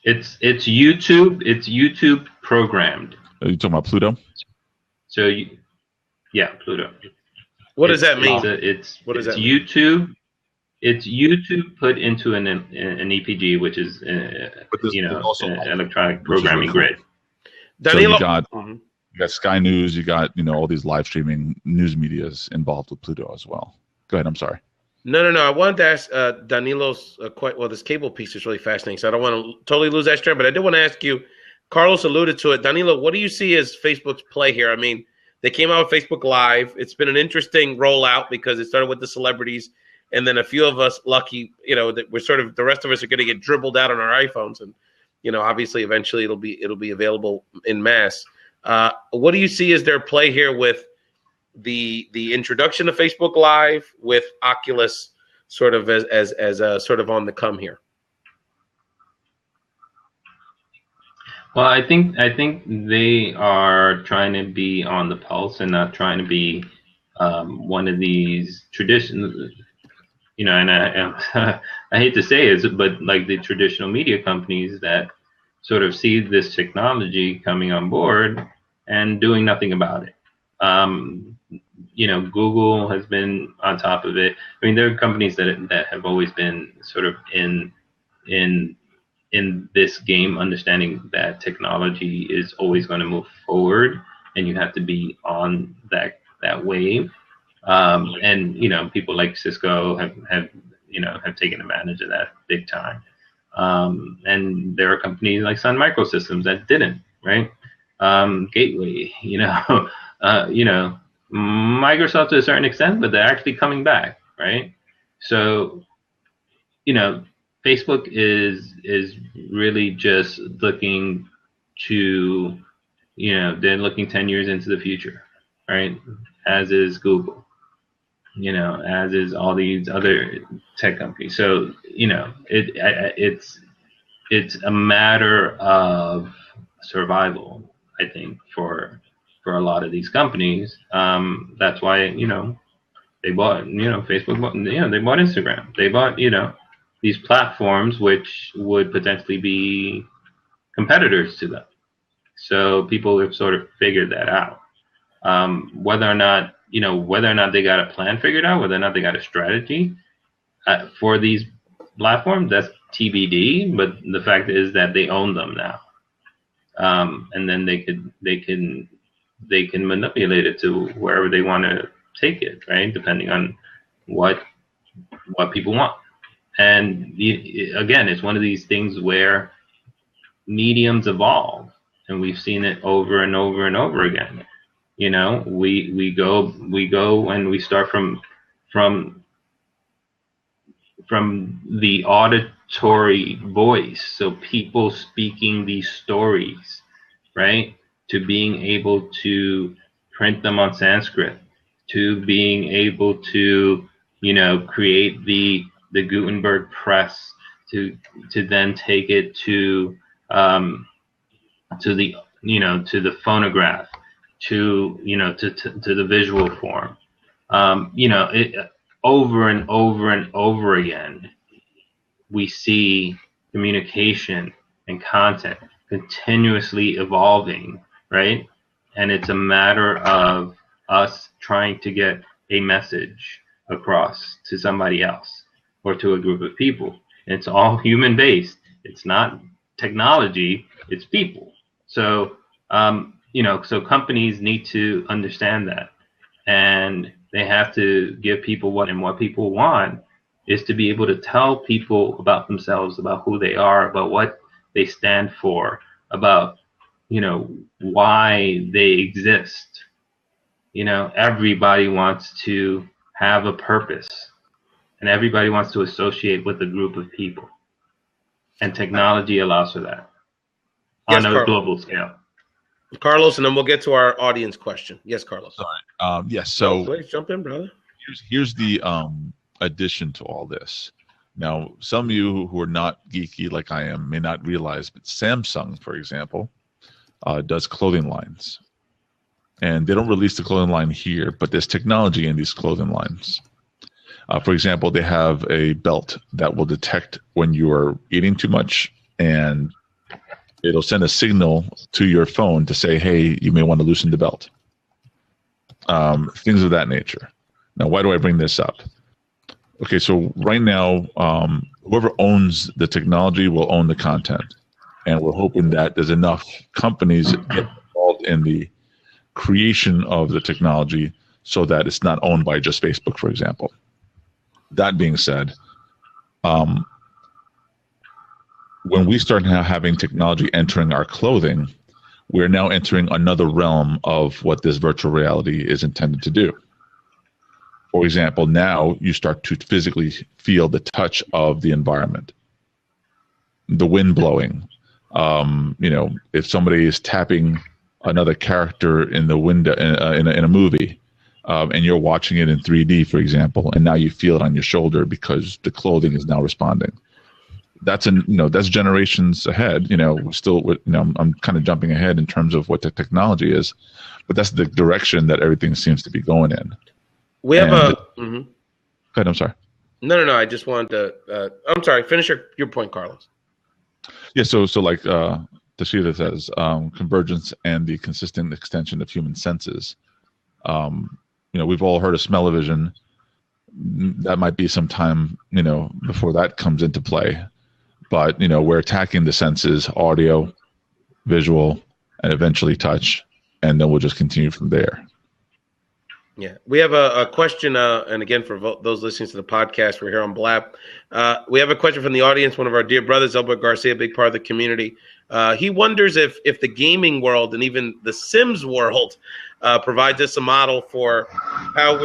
It's YouTube. It's YouTube programmed. Are you talking about Pluto? So Pluto. What does that mean? It's YouTube. It's YouTube put into an EPG, which is electronic programming grid. Danilo, so you got Sky News. You got all these live streaming news medias involved with Pluto as well. Go ahead. I'm sorry. No. I wanted to ask Danilo's this cable piece is really fascinating. So I don't want to totally lose that strand, but I did want to ask you. Carlos alluded to it. Danilo, what do you see as Facebook's play here? I mean, they came out with Facebook Live. It's been an interesting rollout because it started with the celebrities, and then a few of us lucky, that we're sort of, the rest of us are going to get dribbled out on our iPhones, and obviously eventually it'll be available in mass. What do you see as their play here with the introduction of Facebook Live, with Oculus sort of as a sort of on the come here? Well, I think they are trying to be on the pulse and not trying to be one of these traditional, and I hate to say it, but like the traditional media companies that sort of see this technology coming on board and doing nothing about it. Google has been on top of it. I mean, there are companies that have always been sort of in this game, understanding that technology is always going to move forward, and you have to be on that wave. And people like Cisco have taken advantage of that big time. And there are companies like Sun Microsystems that didn't, right? Gateway, Microsoft to a certain extent, but they're actually coming back, right? So, Facebook is really just looking to, they're looking 10 years into the future, right? As is Google, as is all these other tech companies. So, it's a matter of survival, I think, for a lot of these companies. That's why, they bought, Facebook, they bought Instagram. They bought, these platforms which would potentially be competitors to them. So people have sort of figured that out. Whether or not they got a plan figured out, whether or not they got a strategy for these platforms, that's TBD. But the fact is that they own them now, and then they can manipulate it to wherever they want to take it, right? Depending on what people want. And again, it's one of these things where mediums evolve, and we've seen it over and over and over again. We go and we start from the auditory voice, so people speaking these stories, right, to being able to print them on Sanskrit, to being able to create the Gutenberg press, to then take it to the phonograph, to the visual form. Over and over and over again, we see communication and content continuously evolving, right? And it's a matter of us trying to get a message across to somebody else or to a group of people. It's all human based. It's not technology, it's people. So, so companies need to understand that, and they have to give people what people want is to be able to tell people about themselves, about who they are, about what they stand for, about, why they exist. Everybody wants to have a purpose, and everybody wants to associate with a group of people. And technology allows for that on a global scale. Carlos, and then we'll get to our audience question. Yes, Carlos. Sorry. Yes. So please jump in, brother. Here's the addition to all this. Now, some of you who are not geeky like I am may not realize, but Samsung, for example, does clothing lines. And they don't release the clothing line here, but there's technology in these clothing lines. For example, they have a belt that will detect when you are eating too much, and it'll send a signal to your phone to say, hey, you may want to loosen the belt. Things of that nature. Now, why do I bring this up? Okay, so right now, whoever owns the technology will own the content. And we're hoping that there's enough companies get involved in the creation of the technology so that it's not owned by just Facebook, for example. That being said, when we start now having technology entering our clothing, we're now entering another realm of what this virtual reality is intended to do. For example, now you start to physically feel the touch of the environment, the wind blowing. If somebody is tapping another character in the window in a movie, and you're watching it in 3D, for example, and now you feel it on your shoulder because the clothing is now responding. That's generations ahead. I'm kind of jumping ahead in terms of what the technology is, but that's the direction that everything seems to be going in. We have Go ahead. I'm sorry. No. I just wanted to. I'm sorry. Finish your point, Carlos. Yeah. So like Tashida says, convergence and the consistent extension of human senses. We've all heard of smell-o-vision. That might be some time, before that comes into play. But, we're attacking the senses, audio, visual, and eventually touch, and then we'll just continue from there. Yeah, we have a question, and again, for those listening to the podcast, we're here on Blab. We have a question from the audience. One of our dear brothers, Albert Garcia, a big part of the community. He wonders if the gaming world and even the Sims world provides us a model for how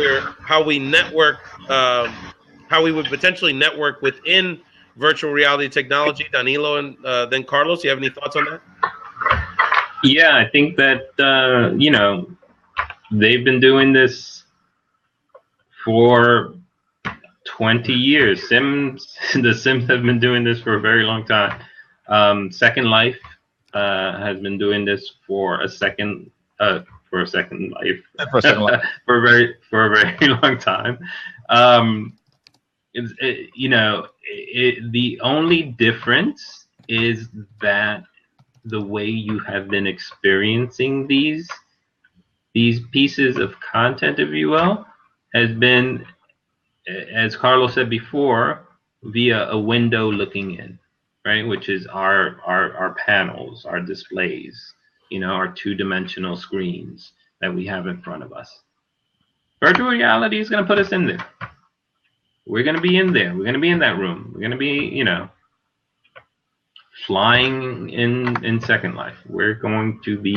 we network, how we would potentially network within virtual reality technology. Danilo and then Carlos, you have any thoughts on that? Yeah, I think that they've been doing this for 20 years. The Sims have been doing this for a very long time. Second Life has been doing this for a second life for a very long time. The only difference is that the way you have been experiencing these pieces of content, if you will, has been, as Carlos said before, via a window looking in, right? Which is our panels, our displays, our two-dimensional screens that we have in front of us. Virtual reality is going to put us in there. We're going to be in there. We're going to be in that room. We're going to be, flying in Second Life. We're going to be,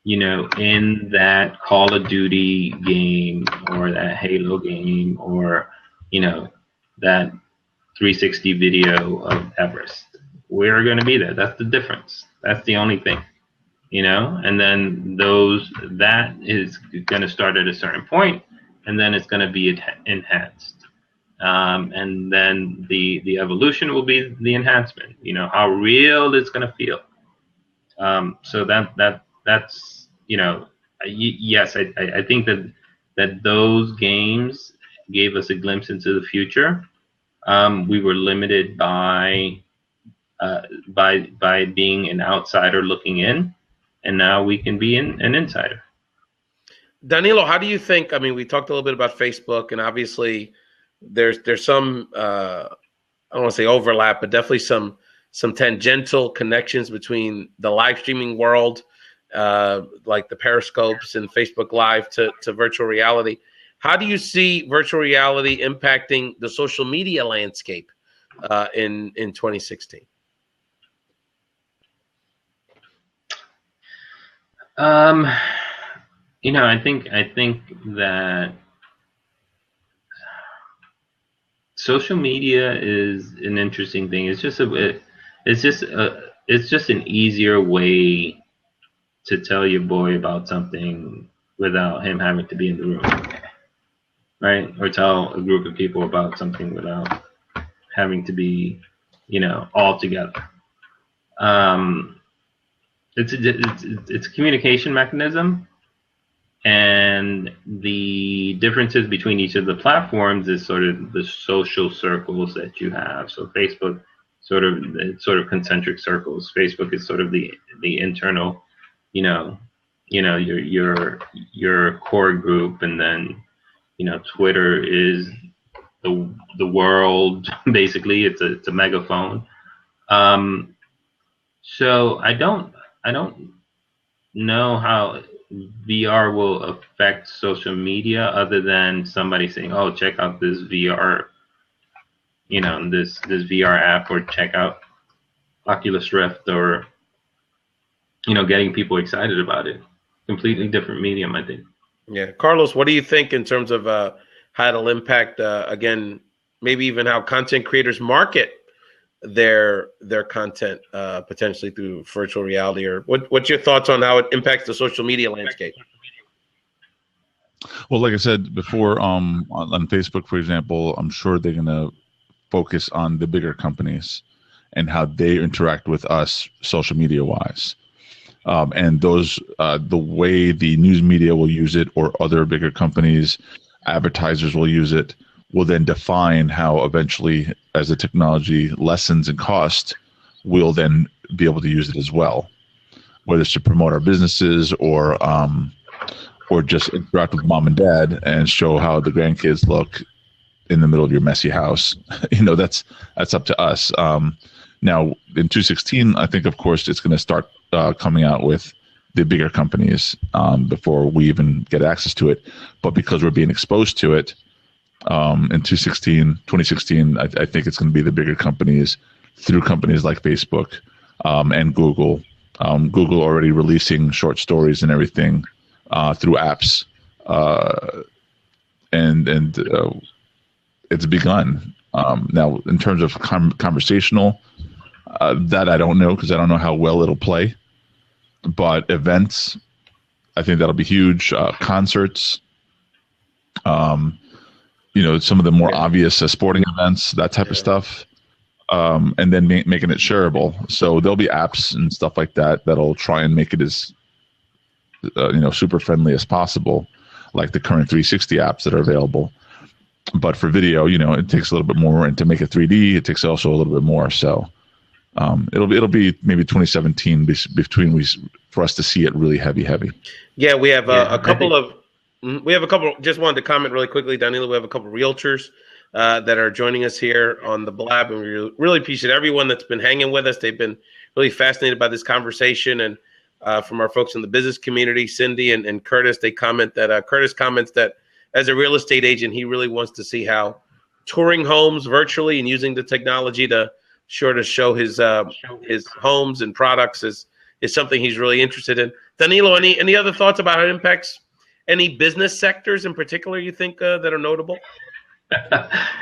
in that Call of Duty game or that Halo game or, that 360 video of Everest. We're going to be there. That's the difference. That's the only thing, and then that is going to start at a certain point, and then it's going to be enhanced. And then the evolution will be the enhancement, how real it's going to feel. So that's, yes, I think that those games gave us a glimpse into the future. We were limited by being an outsider looking in, and now we can be an insider. Danilo, how do you think, we talked a little bit about Facebook, and obviously there's some I don't want to say overlap, but definitely some tangential connections between the live streaming world, like the Periscopes and Facebook Live, to virtual reality. How do you see virtual reality impacting the social media landscape in 2016? I think that social media is an interesting thing. It's just an easier way to tell your boy about something without him having to be in the room, right? Or tell a group of people about something without having to be, all together. It's a communication mechanism. And the differences between each of the platforms is sort of the social circles that you have. So Facebook, sort of concentric circles. Facebook is sort of the internal, your core group, and then, Twitter is the world. Basically, it's a megaphone. So I don't know how VR will affect social media, other than somebody saying, "Oh, check out this VR, this VR app," or check out Oculus Rift, or getting people excited about it. Completely different medium, I think. Yeah, Carlos, what do you think in terms of how it'll impact again, maybe even how content creators market their content potentially through virtual reality? Or what's your thoughts on how it impacts the social media landscape? Well, like I said before, on Facebook, for example, I'm sure they're going to focus on the bigger companies and how they interact with us social media wise. And those, the way the news media will use it, or other bigger companies, advertisers will use it, will then define how eventually, as the technology lessens in cost, we'll then be able to use it as well, whether it's to promote our businesses or just interact with mom and dad and show how the grandkids look in the middle of your messy house. That's up to us. Now in 2016, I think, of course, it's going to start coming out with the bigger companies before we even get access to it. But because we're being exposed to it in 2016, I think it's going to be the bigger companies through companies like Facebook and Google. Google already releasing short stories and everything through apps, and it's begun. Now, in terms of conversational, that I don't know because I don't know how well it'll play. But events, I think that'll be huge. Concerts, some of the more obvious sporting events, that type of stuff, and then making it shareable. So there'll be apps and stuff like that that'll try and make it as super friendly as possible, like the current 360 apps that are available. But for video, it takes a little bit more, and to make it 3D, it takes also a little bit more. So it'll be maybe 2017 for us to see it really heavy. Yeah, we have a couple of. Just wanted to comment really quickly, Danilo. We have a couple of realtors that are joining us here on the Blab, and we really appreciate everyone that's been hanging with us. They've been really fascinated by this conversation, and from our folks in the business community, Cindy and Curtis, they comment that Curtis comments that as a real estate agent, he really wants to see how touring homes virtually and using the technology to show his homes and products is something he's really interested in. Danilo, any other thoughts about how it impacts any business sectors in particular you think that are notable?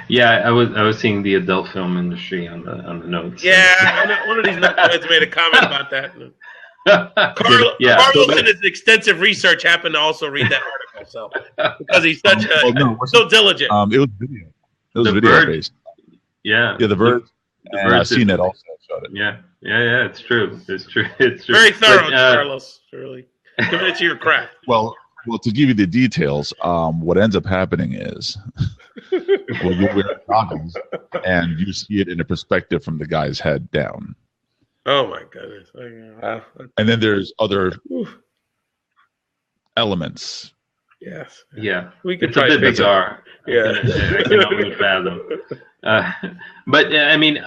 Yeah, I was seeing the adult film industry on the notes. Yeah, one of these nutheads made a comment about that. Carlos in his extensive research happened to also read that article, so because he's such so diligent. It was video. It was video based. Yeah. Yeah, the Verge. I've seen that also. Showed it. Yeah. It's true. It's true. Very thorough, Carlos. Really committed to your craft. Well, to give you the details, what ends up happening is, you wear goggles and you see it in a perspective from the guy's head down. Oh my goodness! Wow. And then there's other elements. Yes. Yeah. We could it's a bit bizarre. Yeah. I can only fathom. But I mean,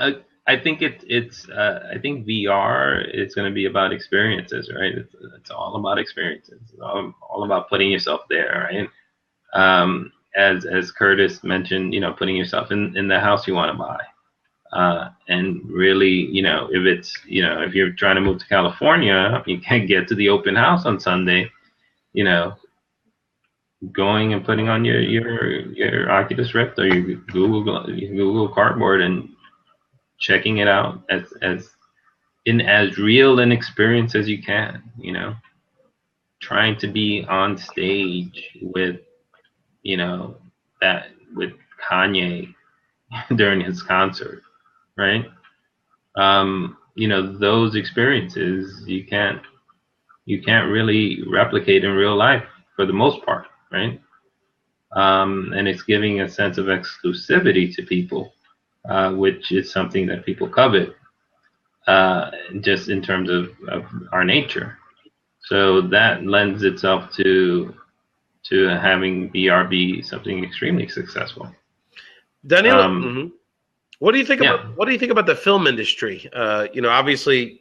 I think I think VR is going to be about experiences, right? It's all about experiences. It's all about putting yourself there, right? As Curtis mentioned, putting yourself in the house you want to buy. And really, if it's, if you're trying to move to California, you can't get to the open house on Sunday, going and putting on your Oculus Rift or your Google Cardboard and checking it out as real an experience as you can, trying to be on stage with, with Kanye during his concert. Right. Those experiences you can't really replicate in real life for the most part. Right. And it's giving a sense of exclusivity to people, which is something that people covet, just in terms of our nature. So that lends itself to having VR be something extremely successful. Danilo, what do you think about the film industry? Obviously,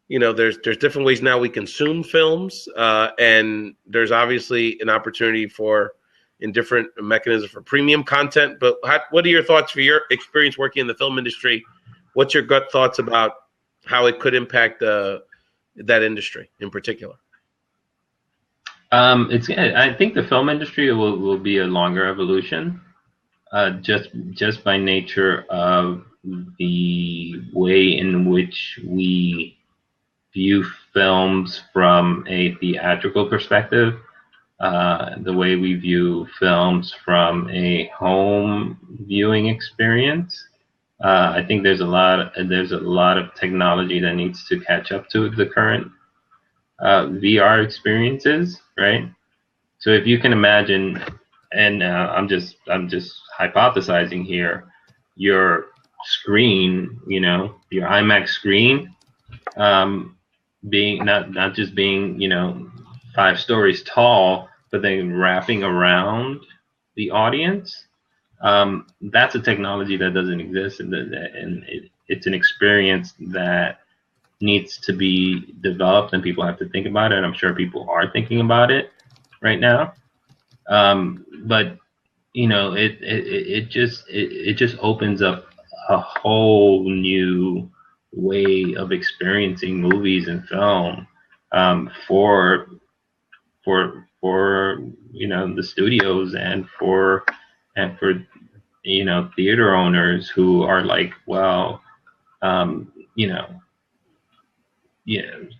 there's different ways now we consume films, and there's obviously an opportunity in different mechanisms for premium content. But what are your thoughts for your experience working in the film industry? What's your gut thoughts about how it could impact that industry in particular? I think the film industry will be a longer evolution. Just by nature of the way in which we view films from a theatrical perspective, the way we view films from a home viewing experience. I think there's a lot of technology that needs to catch up to the current VR experiences, right? So if you can imagine. And I'm just hypothesizing here. Your screen, your IMAX screen, being not just being 5 stories tall, but then wrapping around the audience. That's a technology that doesn't exist, and it's an experience that needs to be developed, and people have to think about it. And I'm sure people are thinking about it right now. But it just opens up a whole new way of experiencing movies and film for the studios and for theater owners who are like, well,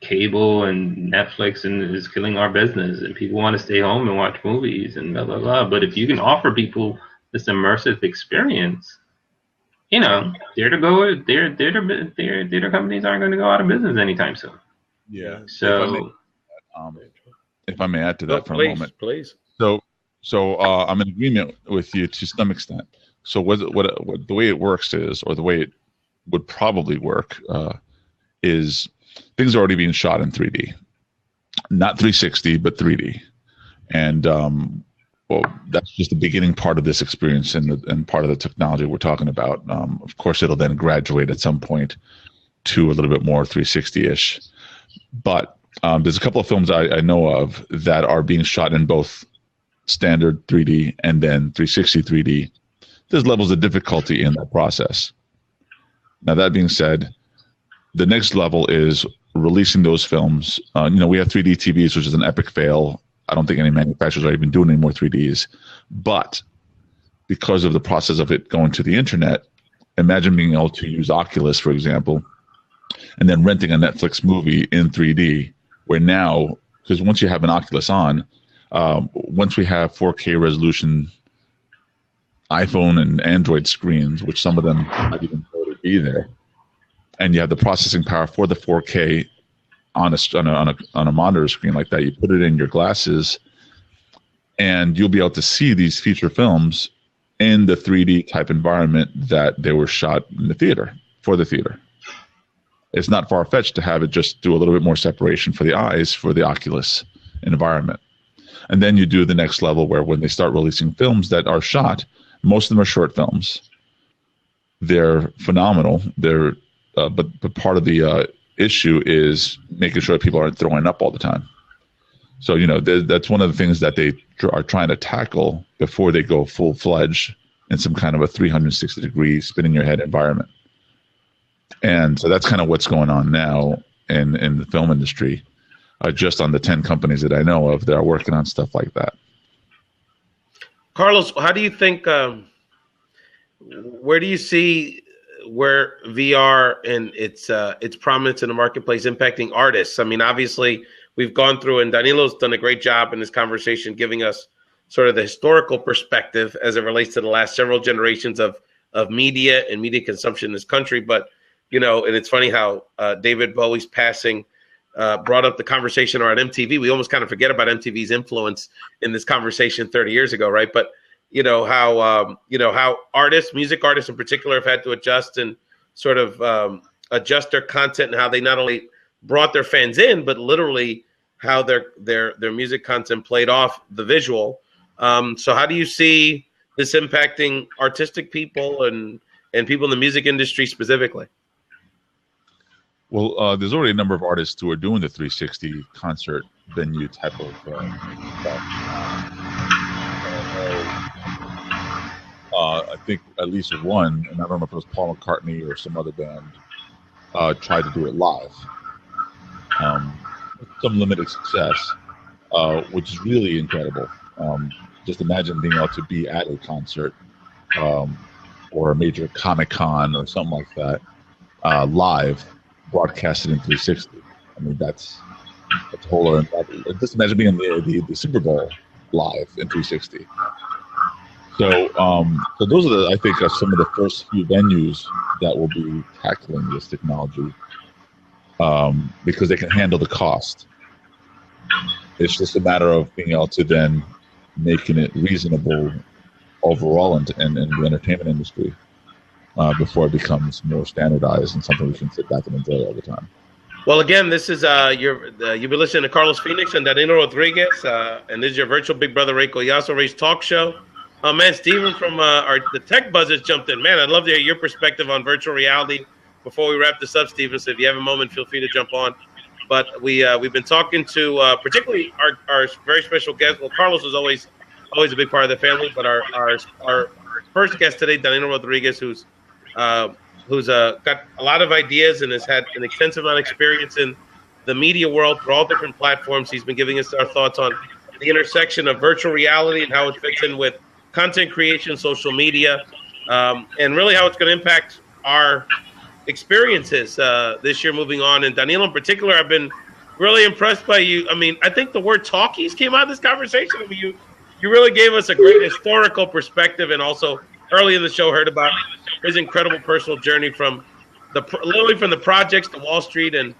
cable and Netflix and is killing our business, and people want to stay home and watch movies and blah blah blah. But if you can offer people this immersive experience, theater companies aren't going to go out of business anytime soon. Yeah. So, if I may add to that for please, a moment, please. So I'm in agreement with you to some extent. So what the way it works is, or the way it would probably work, is things are already being shot in 3D, not 360, but 3D, and that's just the beginning part of this experience and part of the technology we're talking about. Of course, it'll then graduate at some point to a little bit more 360-ish, but there's a couple of films I know of that are being shot in both standard 3D and then 360 3D. There's levels of difficulty in that process. Now, that being said, the next level is releasing those films. We have 3D TVs, which is an epic fail. I don't think any manufacturers are even doing any more 3Ds. But because of the process of it going to the internet, imagine being able to use Oculus, for example, and then renting a Netflix movie in 3D, where now, because once you have an Oculus on, once we have 4K resolution iPhone and Android screens, which some of them might even be there, and you have the processing power for the 4K on a monitor screen like that, you put it in your glasses, and you'll be able to see these feature films in the 3D type environment that they were shot in the theater, for the theater. It's not far-fetched to have it just do a little bit more separation for the eyes for the Oculus environment. And then you do the next level where when they start releasing films that are shot, most of them are short films. They're phenomenal. But part of the issue is making sure people aren't throwing up all the time. So, that's one of the things that they are trying to tackle before they go full-fledged in some kind of a 360-degree spin-in-your-head environment. And so that's kind of what's going on now in the film industry, just on the 10 companies that I know of that are working on stuff like that. Carlos, how do you think, where do you see where VR and its prominence in the marketplace impacting artists? I mean, obviously, we've gone through, and Danilo's done a great job in this conversation, giving us sort of the historical perspective as it relates to the last several generations of media and media consumption in this country. But, and it's funny how David Bowie's passing brought up the conversation around MTV. We almost kind of forget about MTV's influence in this conversation 30 years ago, right? But how artists, music artists in particular, have had to adjust and sort of adjust their content, and how they not only brought their fans in, but literally how their music content played off the visual. So how do you see this impacting artistic people and people in the music industry specifically? Well, there's already a number of artists who are doing the 360 concert venue type of stuff. I think at least one, and I don't know if it was Paul McCartney or some other band, tried to do it live. With some limited success, which is really incredible. Just imagine being able to be at a concert or a major Comic-Con or something like that, live, broadcasted in 360. I mean, that's a whole other. Just imagine being in the Super Bowl live in 360. So those are I think some of the first few venues that will be tackling this technology, because they can handle the cost. It's just a matter of being able to then making it reasonable overall in the entertainment industry before it becomes more standardized and something we can sit back and enjoy all the time. Well, again, this is you've been listening to Carlos Phoenix and Danilo Rodriguez, and this is your virtual Big Brother Ray Collazo Race Talk Show. Man, Steven from the Tech Buzzers jumped in. Man, I'd love to hear your perspective on virtual reality before we wrap this up, Stephen. So if you have a moment, feel free to jump on. But we've been talking to particularly our very special guest. Well, Carlos is always a big part of the family, but our first guest today, Danilo Rodriguez, who's got a lot of ideas and has had an extensive amount of experience in the media world through all different platforms. He's been giving us our thoughts on the intersection of virtual reality and how it fits in with content creation, social media, and really how it's going to impact our experiences this year moving on. And Danilo in particular, I've been really impressed by you. I mean, I think the word talkies came out of this conversation. I mean, you really gave us a great historical perspective, and also early in the show heard about his incredible personal journey from literally from the projects to Wall Street and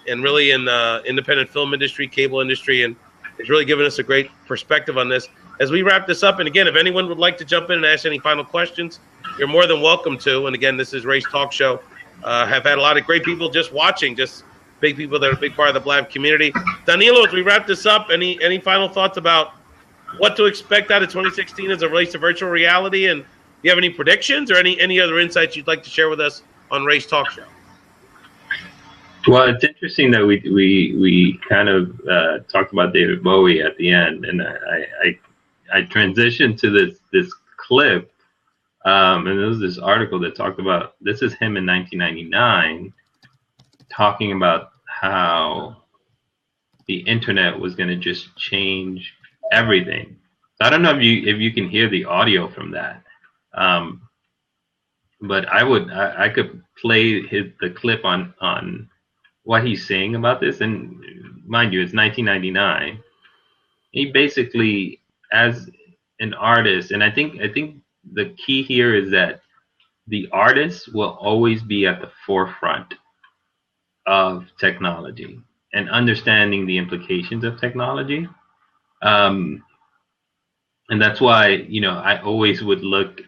really in the independent film industry, cable industry, and it's really given us a great perspective on this. As we wrap this up, and again, if anyone would like to jump in and ask any final questions, you're more than welcome to. And again, this is Ray's Talk Show. Have had a lot of great people just watching, just big people that are a big part of the Blab community. Danilo, as we wrap this up, any final thoughts about what to expect out of 2016 as it relates to virtual reality? And do you have any predictions or any other insights you'd like to share with us on Ray's Talk Show? Well, it's interesting that we kind of talked about David Bowie at the end, and I transitioned to this clip, and there was this article that talked about, this is him in 1999 talking about how the internet was going to just change everything. So I don't know if you can hear the audio from that, but I could play the clip on what he's saying about this. And mind you, it's 1999. He basically, as an artist, and I think the key here is that the artist will always be at the forefront of technology and understanding the implications of technology. And that's why, I always would look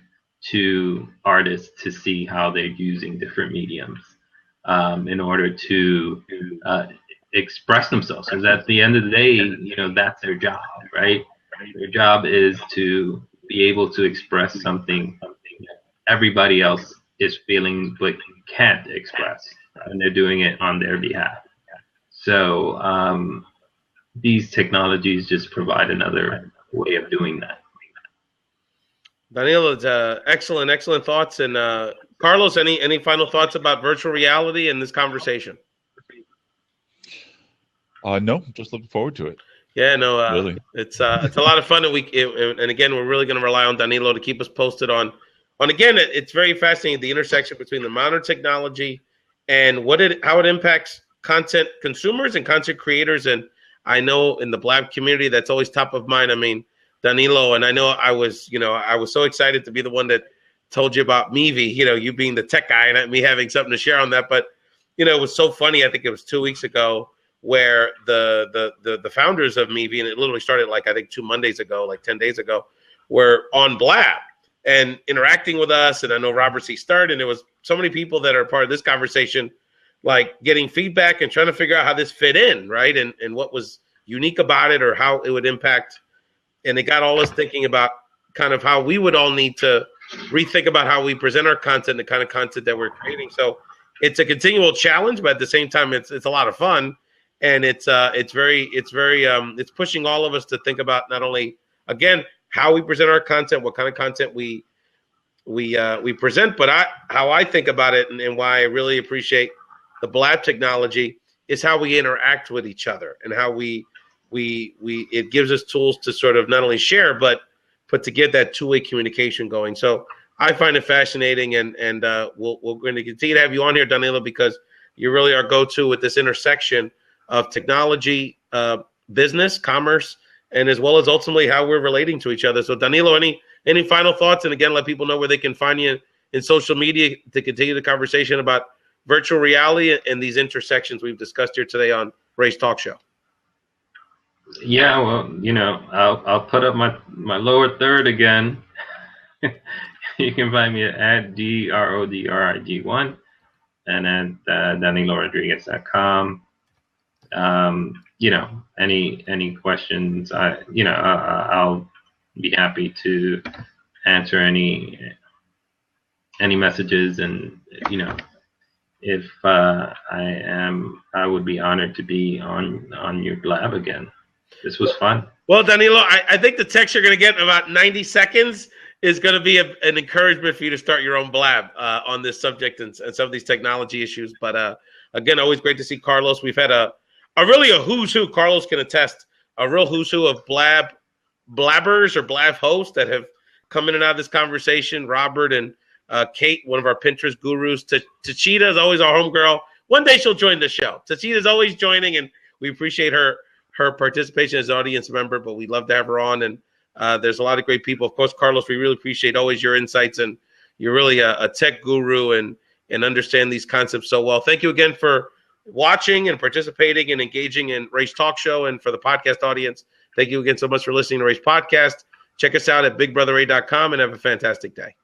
to artists to see how they're using different mediums in order to express themselves. Because at the end of the day, that's their job, right? Their job is to be able to express something everybody else is feeling but can't express, and they're doing it on their behalf. So these technologies just provide another way of doing that. Danilo, excellent thoughts. And Carlos, any final thoughts about virtual reality in this conversation? No, just looking forward to it. Yeah, no, really. It's a lot of fun, and again, we're really going to rely on Danilo to keep us posted on again. It's very fascinating, the intersection between the modern technology and how it impacts content consumers and content creators. And I know in the Blab community, that's always top of mind. I mean, Danilo, and I know I was so excited to be the one that told you about Mevi, you being the tech guy and me having something to share on that. But, it was so funny. I think it was 2 weeks ago where the founders of Mevi, and it literally started I think 2 Mondays ago, 10 days ago, were on Blab and interacting with us. And I know Robert C. Sturt, and there was so many people that are part of this conversation, getting feedback and trying to figure out how this fit in, right? And what was unique about it or how it would impact. And it got all us thinking about kind of how we would all need to rethink about how we present our content, the kind of content that we're creating. So it's a continual challenge, but at the same time, it's a lot of fun, and it's pushing all of us to think about not only, again, how we present our content, what kind of content we present, but how I think about it, and why I really appreciate the Blab technology is how we interact with each other, and how it gives us tools to sort of not only share, but to get that two-way communication going. So I find it fascinating, and we're going to continue to have you on here, Danilo, because you really are go-to with this intersection of technology, business, commerce, and as well as ultimately how we're relating to each other. So Danilo, any final thoughts? And again, let people know where they can find you in social media to continue the conversation about virtual reality and these intersections we've discussed here today on Ray's Talk Show. Yeah, well, I'll put up my lower third again. You can find me at DRODRIG1 and at DaniloRodriguez.com. Any questions, I'll be happy to answer any messages, and if I would be honored to be on your blab again. This was fun. Well, Danilo, I think the text you're going to get in about 90 seconds is going to be an encouragement for you to start your own blab on this subject and some of these technology issues. But again, always great to see Carlos. We've had a really a who's who. Carlos can attest, a real who's who of blabbers or blab hosts that have come in and out of this conversation. Robert and Kate, one of our Pinterest gurus. Tachita is always our homegirl. One day she'll join the show. Tachita is always joining, and we appreciate her participation as an audience member, but we'd love to have her on. And there's a lot of great people. Of course, Carlos, we really appreciate always your insights, and you're really a tech guru and understand these concepts so well. Thank you again for watching and participating and engaging in Race Talk Show, and for the podcast audience. Thank you again so much for listening to Race Podcast. Check us out at bigbrotherA.com and have a fantastic day.